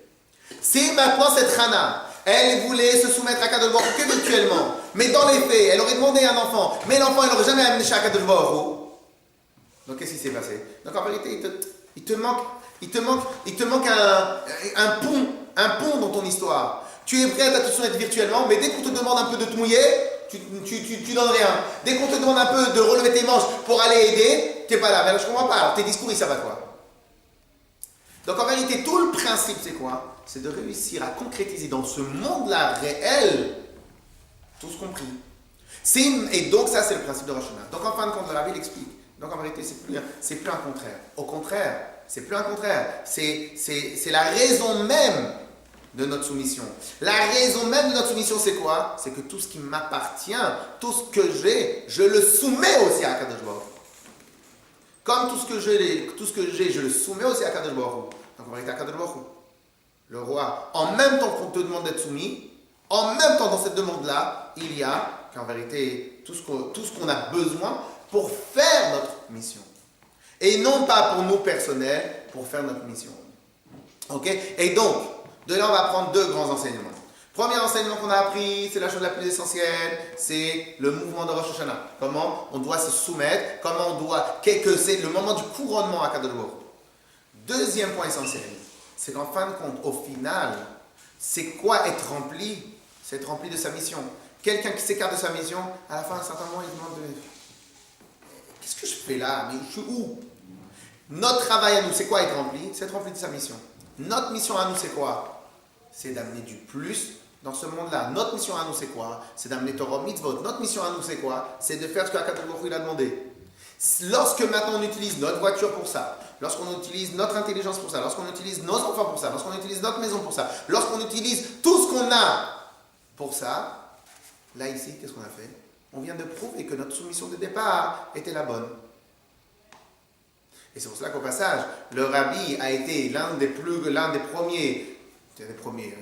Si maintenant cette Hana, elle voulait se soumettre à Kadosh Baruch Hu que virtuellement, mais dans les faits, elle aurait demandé un enfant, mais l'enfant, elle n'aurait jamais amené chez Kadosh Baruch Hu. Donc qu'est-ce qui s'est passé? Donc en vérité, il te manque un pont dans ton histoire. Tu es prêt à te soumettre virtuellement, mais dès qu'on te demande un peu de te mouiller, tu donnes rien. Dès qu'on te demande un peu de relever tes manches pour aller aider, tu n'es pas là. Mais alors, je ne comprends pas. Alors, tes discours, ils servent à quoi? Donc en vérité, tout le principe, c'est quoi? C'est de réussir à concrétiser dans ce monde-là réel tout ce compris. Et donc ça, c'est le principe de Rosh Hashanah. Donc en fin de compte, le Rabbi l'explique. Donc en vérité, c'est plus un contraire. Au contraire, c'est plus un contraire. C'est la raison même de notre soumission. La raison même de notre soumission, c'est quoi? C'est que tout ce qui m'appartient, tout ce que j'ai, je le soumets aussi à Kadosh Baruch Hu. Comme tout ce que j'ai, je le soumets aussi à Kadosh Baruch Hu. Donc en vérité, à Kadosh Baruch Hu, le roi, en même temps qu'on te demande d'être soumis, en même temps dans cette demande-là, il y a qu'en vérité tout ce qu'on a besoin pour faire notre mission. Et non pas pour nous personnels, pour faire notre mission. Ok? Et donc, de là, on va prendre deux grands enseignements. Premier enseignement qu'on a appris, c'est la chose la plus essentielle, c'est le mouvement de Rosh Hashanah. Comment on doit se soumettre, c'est le moment du couronnement à Kadosh Baruch Hu. Deuxième point essentiel, c'est qu'en fin de compte, au final, c'est quoi être rempli? C'est être rempli de sa mission. Quelqu'un qui s'écarte de sa mission, à la fin, à un certain moment, il demande qu'est-ce que je fais là? Mais je suis où? Notre travail à nous, c'est quoi être rempli? C'est être rempli de sa mission. Notre mission à nous, c'est quoi? C'est d'amener du plus dans ce monde-là. Notre mission à nous, c'est quoi? C'est d'amener Torah Mitzvot. Notre mission à nous, c'est quoi? C'est de faire ce que Akadosh Baruch Hu a demandé. Lorsque maintenant on utilise notre voiture pour ça, lorsqu'on utilise notre intelligence pour ça, lorsqu'on utilise nos enfants pour ça, lorsqu'on utilise notre maison pour ça, lorsqu'on utilise tout ce qu'on a Pour ça, là ici, qu'est-ce qu'on a fait? On vient de prouver que notre soumission de départ était la bonne. Et c'est pour cela qu'au passage, le rabbi a été l'un des premiers, l'un des premiers,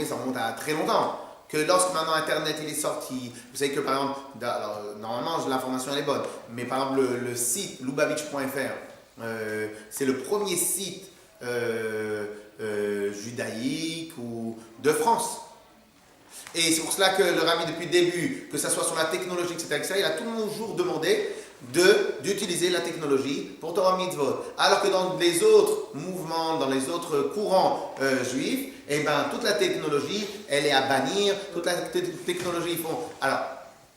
ça remonte à très longtemps, que lorsque maintenant Internet il est sorti, vous savez que par exemple, alors, normalement l'information elle est bonne, mais par exemple le site lubavitch.fr, c'est le premier site judaïque ou de France. Et c'est pour cela que le rabbi depuis le début, que ce soit sur la technologie, etc., il a toujours demandé d'utiliser la technologie pour Torah Mitzvot. Alors que dans les autres mouvements, dans les autres courants juifs, eh ben, toute la technologie, elle est à bannir, toute la technologie, ils font... Alors,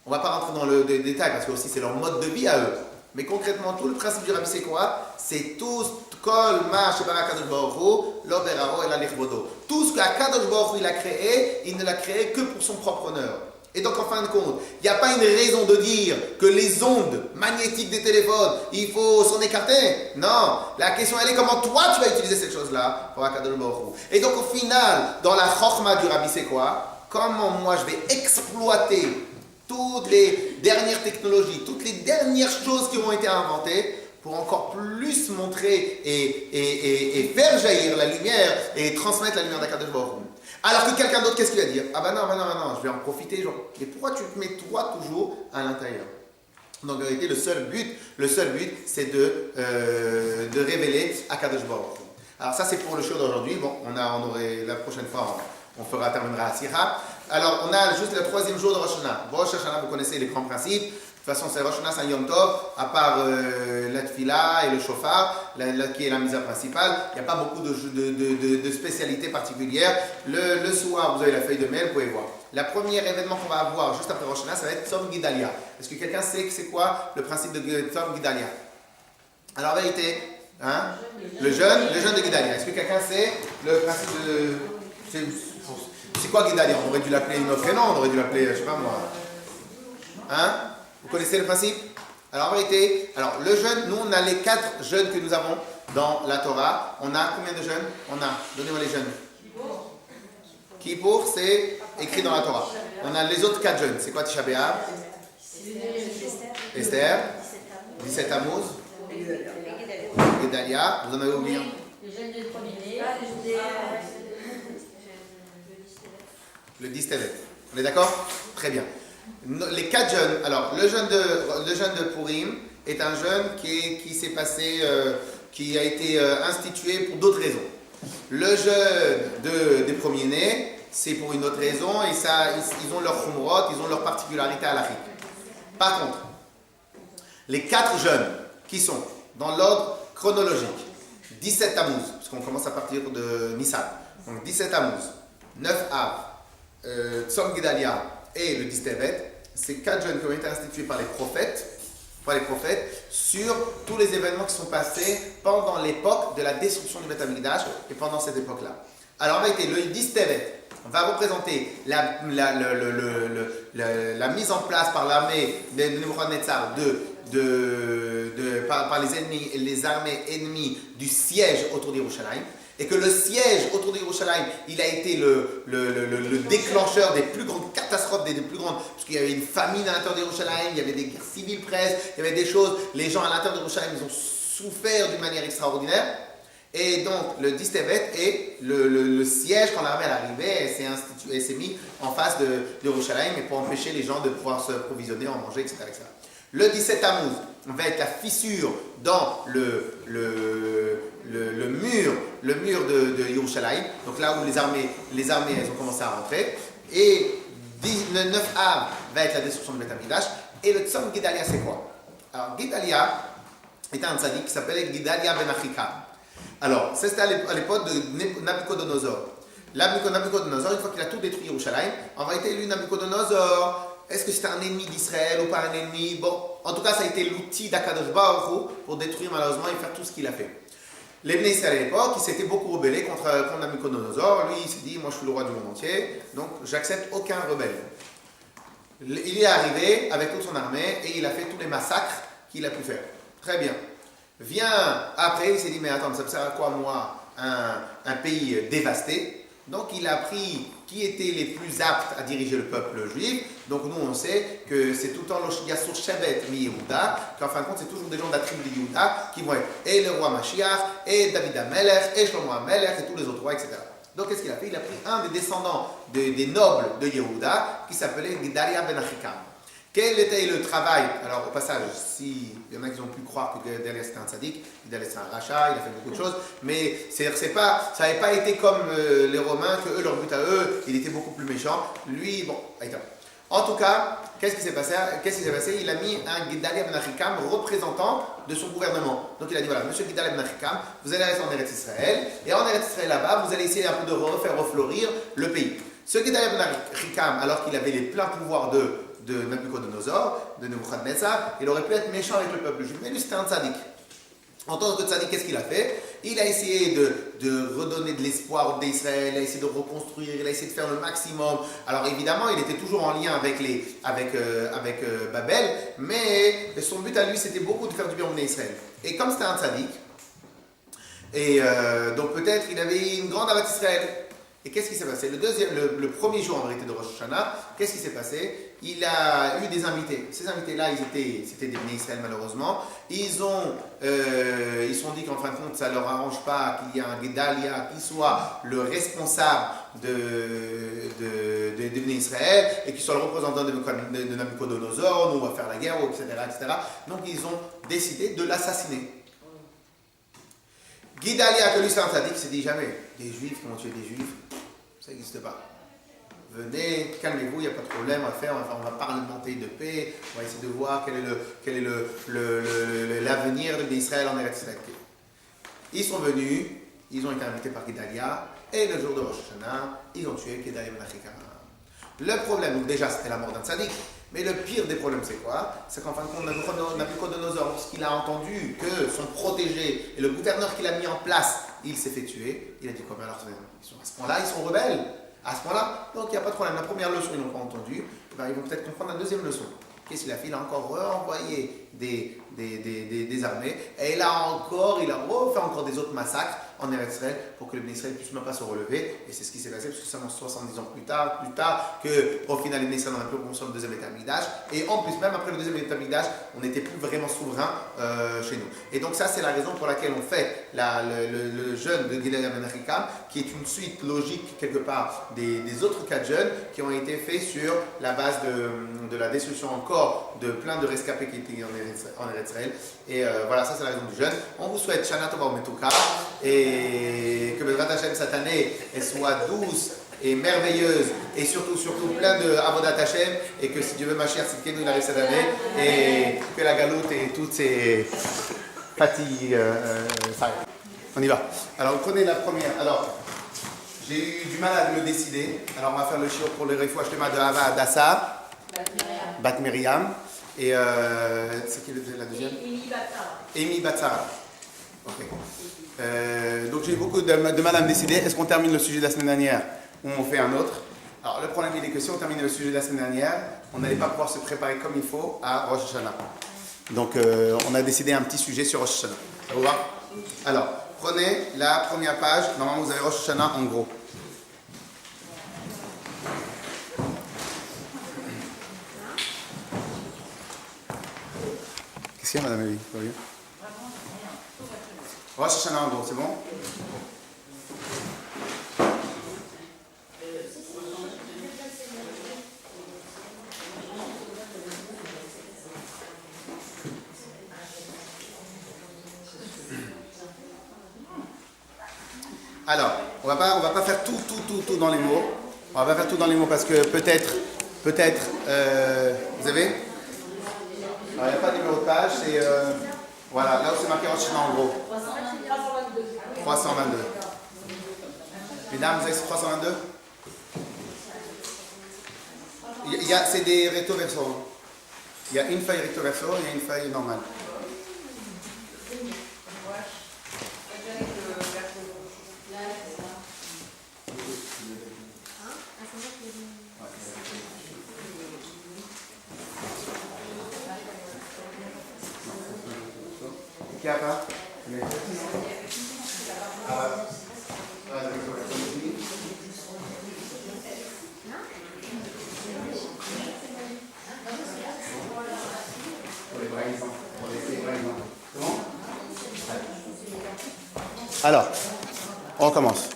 on ne va pas rentrer dans le détail, parce que aussi c'est leur mode de vie à eux. Mais concrètement, tout le principe du rabbi, c'est quoi? C'est tous, kol ma shebara kadosh baruch hu, lo beraro ela lichvodo. Tout ce qu'Akadosh baruch hu il a créé, il ne l'a créé que pour son propre honneur. Et donc, en fin de compte, il n'y a pas une raison de dire que les ondes magnétiques des téléphones, il faut s'en écarter. Non, la question, elle est comment toi, tu vas utiliser cette chose-là pour Akadosh baruch hu. Et donc, au final, dans la chorma du rabbi, c'est quoi? Comment moi, je vais exploiter toutes les dernières technologies, toutes les dernières choses qui ont été inventées pour encore plus montrer et faire jaillir la lumière et transmettre la lumière d'Akadosh baruch hu. Alors que quelqu'un d'autre, qu'est-ce qu'il va dire? Ah bah non, je vais en profiter. Genre. Mais pourquoi tu te mets toi toujours à l'intérieur? Donc en réalité, le seul but, c'est de révéler Akadosh baruch hu. Alors ça, c'est pour le show d'aujourd'hui. Bon, on aurait la prochaine fois, on terminera à Sira. Alors, on a juste le 3e jour de Rosh Hashanah. Rosh Hashanah, vous connaissez les grands principes. De toute façon, c'est Rosh Hashanah, c'est un Yom Tov, à part la Tfila et le Shofar, qui est la misa principale. Il n'y a pas beaucoup de spécialités particulières. Le soir, vous avez la feuille de mail, vous pouvez voir. Le premier événement qu'on va avoir juste après Rosh Hashanah, ça va être Tzom Gedalia. Est-ce que quelqu'un sait c'est quoi le principe de Tzom Gedalia? Alors, en vérité, hein, le jeûne de Gedalia. Est-ce que quelqu'un sait le principe de... C'est quoi Gedalia? On aurait dû l'appeler un autre prénom, on aurait dû l'appeler, je sais pas moi. Hein? Vous connaissez le principe? Alors en vérité, le jeûne, nous on a les 4 jeûnes que nous avons dans la Torah. On a combien de jeûnes? Donnez-moi les jeûnes. Kippour, c'est écrit dans la Torah. On a les autres 4 jeûnes. C'est quoi Tisha B'Av? Esther. 17 Tammuz. Gedalia. Vous en avez oublié un? Le jeûne de premier-né. Le 10 Tevet. On est d'accord? Très bien. Les 4 jeûnes. Alors, le jeûne de Purim est un jeûne qui s'est passé, qui a été institué pour d'autres raisons. Le jeûne des premiers-nés, c'est pour une autre raison, et ça, ils ont leur khumrot, ils ont leur particularité halachique. Par contre, les 4 jeûnes qui sont dans l'ordre chronologique, 17 Tammuz, parce qu'on commence à partir de Nissan, donc 17 Tammuz, 9 Av, Tzom Gedalia et le 10 Tevet, c'est 4 jeûnes qui ont été institués par les prophètes sur tous les événements qui sont passés pendant l'époque de la destruction du Beth Amikdash et pendant cette époque-là. Alors en réalité, le 10 Tevet va représenter la mise en place par l'armée de Nebuchadnezzar par les armées ennemies du siège autour d'Yerushalayim. Et que le siège autour de Yerushalayim, il a été le déclencheur des plus grandes catastrophes, des plus grandes, parce qu'il y avait une famine à l'intérieur de Yerushalayim, il y avait des guerres civiles presque, il y avait des choses, les gens à l'intérieur de Yerushalayim, ils ont souffert d'une manière extraordinaire. Et donc, le 10 Tevet est le siège, quand l'armée est arrivée, elle s'est mis en face de Yerushalayim, et pour empêcher les gens de pouvoir se provisionner, en manger, etc. etc. Le 17 Tammuz va être la fissure dans le mur de Yerushalayim, donc là où les armées elles ont commencé à rentrer, et 9 Av va être la destruction de Beth Amikdash, et le Tzom Gedalia c'est quoi? Alors Gedalia était un tzaddik qui s'appelait Gedalia ben Achikam. Alors ça c'était à l'époque de Nabucodonosor. Nabucodonosor, une fois qu'il a tout détruit Yerushalayim, en réalité lui Nabucodonosor, est-ce que c'était un ennemi d'Israël ou pas un ennemi? Bon, en tout cas, ça a été l'outil d'Akadosh Baruch Hu pour détruire malheureusement et faire tout ce qu'il a fait. Les Bnei Israël à l'époque, ils s'étaient beaucoup rebellés contre Nabucodonosor. Lui, il s'est dit, moi je suis le roi du monde entier, donc j'accepte aucun rebelle. Il est arrivé avec toute son armée et il a fait tous les massacres qu'il a pu faire. Très bien. Vient après, il s'est dit, mais attends, ça me sert à quoi moi un pays dévasté? Donc il a pris qui étaient les plus aptes à diriger le peuple juif. Donc nous, on sait que c'est tout le temps Yassur Shevet mi Yehuda, qu'en fin de compte, c'est toujours des gens de la tribu de Yehuda qui vont être et le roi Mashiach, et David Amelech, et Shlomo Amelech, et tous les autres rois, etc. Donc qu'est-ce qu'il a fait? Il a pris un des descendants des nobles de Yehuda qui s'appelait Gedalia ben Achikam. Quel était le travail? Alors, au passage, si il y en a qui ont pu croire que Gedalia c'était un tzaddik, Gedalia c'est un rachat, il a fait beaucoup de choses, mais ça n'avait pas été comme les Romains, que eux, leur but à eux, il était beaucoup plus méchant. Lui, bon, en tout cas, qu'est-ce qui s'est passé? Il a mis un Gedalia ben Achikam représentant de son gouvernement. Donc il a dit, voilà, monsieur Gedalia ben Achikam, vous allez rester en Eretz Israël, et en Eretz Israël là-bas, vous allez essayer un peu de refaire refleurir le pays. Ce Gedalia ben Achikam, alors qu'il avait les pleins pouvoirs de Nabucodonosor, de Nebuchadnezzar, il aurait pu être méchant avec le peuple juif, mais lui c'était un tzaddik. En tant que tzaddik, qu'est-ce qu'il a fait? Il a essayé de redonner de l'espoir d'Israël, il a essayé de reconstruire, il a essayé de faire le maximum. Alors évidemment, il était toujours en lien avec Babel, mais son but à lui, c'était beaucoup de faire du bien au Israël. Et comme c'était un tzaddik, donc peut-être il avait une grande avat Israël. Et qu'est-ce qui s'est passé? Le premier jour en vérité de Rosh Hashanah, qu'est-ce qui s'est passé? Il a eu des invités. Ces invités-là, c'était des Bnei Israël malheureusement. Ils se sont dit qu'en fin de compte, ça ne leur arrange pas qu'il y ait un Gedalia qui soit le responsable de Bnei Israël et qui soit le représentant de Nabucodonosor, nous on va faire la guerre, etc., etc. Donc ils ont décidé de l'assassiner. Gedalia, que lui c'est un tzaddik, il s'est dit jamais, des juifs qui vont tuer des juifs, ça n'existe pas. Venez, calmez-vous, il n'y a pas de problème, on va parlementer de paix, on va essayer de voir quel est l'avenir d'Israël en Eretz Israël. Ils sont venus, ils ont été invités par Gedalia, et le jour de Rosh Hashanah, ils ont tué Gedalia ben Achikam. Le problème, donc déjà c'était la mort d'un tzaddik, mais le pire des problèmes c'est quoi? C'est qu'en fin de compte, Nabucodonosor, lorsqu'il a entendu que son protégé et le gouverneur qu'il a mis en place, il s'est fait tuer, il a dit quoi? Alors, à ce point-là, ils sont rebelles. À ce point-là, donc il n'y a pas de problème. La première leçon, ils n'ont pas entendu. Ils vont peut-être comprendre la deuxième leçon. Qu'est-ce qu'il a fait? Il a encore renvoyé des armées. Et là encore, il a refait encore des autres massacres en Eretz Israël pour que les Bnei Israël ne puissent même pas se relever. Et c'est ce qui s'est passé, parce que seulement 70 ans plus tard qu'au final, les Bnei Israël n'ont plus construit le deuxième Beit Hamikdash. Et en plus, même après le deuxième Beit Hamikdash, on n'était plus vraiment souverain chez nous. Et donc ça, c'est la raison pour laquelle on fait le jeûne de Gedalia ben Achikam, qui est une suite logique, quelque part, des autres 4 jeûnes qui ont été faits sur la base de la destruction encore de plein de rescapés qui étaient en Eretz Israël. Et voilà, ça c'est la raison du jeûne. On vous souhaite Shana Tova Umetuka et que Bezrat Hashem cette année elle soit douce et merveilleuse et surtout plein de Avodat Hashem, et que si Dieu veut Mashiach Tzidkenu il arrive cette année et que la galoute et toutes ces fatigues ça arrive. On y va. Alors prenez la première. Alors j'ai eu du mal à me décider. Alors on va faire le shiur pour le Refoua Shlema de Hava Adassa, Bat Miriam. Et c'est qui la deuxième? Amy Batsara. Ok. Donc j'ai eu beaucoup de mal à me décider. Est-ce qu'on termine le sujet de la semaine dernière ou on fait un autre? Alors le problème il est que si on termine le sujet de la semaine dernière, on n'allait pas pouvoir se préparer comme il faut à Rosh Hashanah. Donc on a décidé un petit sujet sur Rosh Hashanah. Ça vous va? Alors prenez la première page. Normalement vous avez Rosh Hashanah en gros. Qu'est-ce qu'il y a, Madame Elie? Rosh Hashanah en gros, c'est bon? Alors, on va pas faire tout dans les mots. On va pas faire tout dans les mots parce que peut-être, vous avez? Alors, il n'y a pas de numéro de page, c'est voilà, là où c'est marqué Rosh Hashanah en gros. 322. Mesdames, vous avez 322? C'est des recto verso. Il y a une feuille recto verso et une feuille normale. Qui a pas? vrais exemples. Pour les vrais exemples. C'est bon? Alors, on recommence.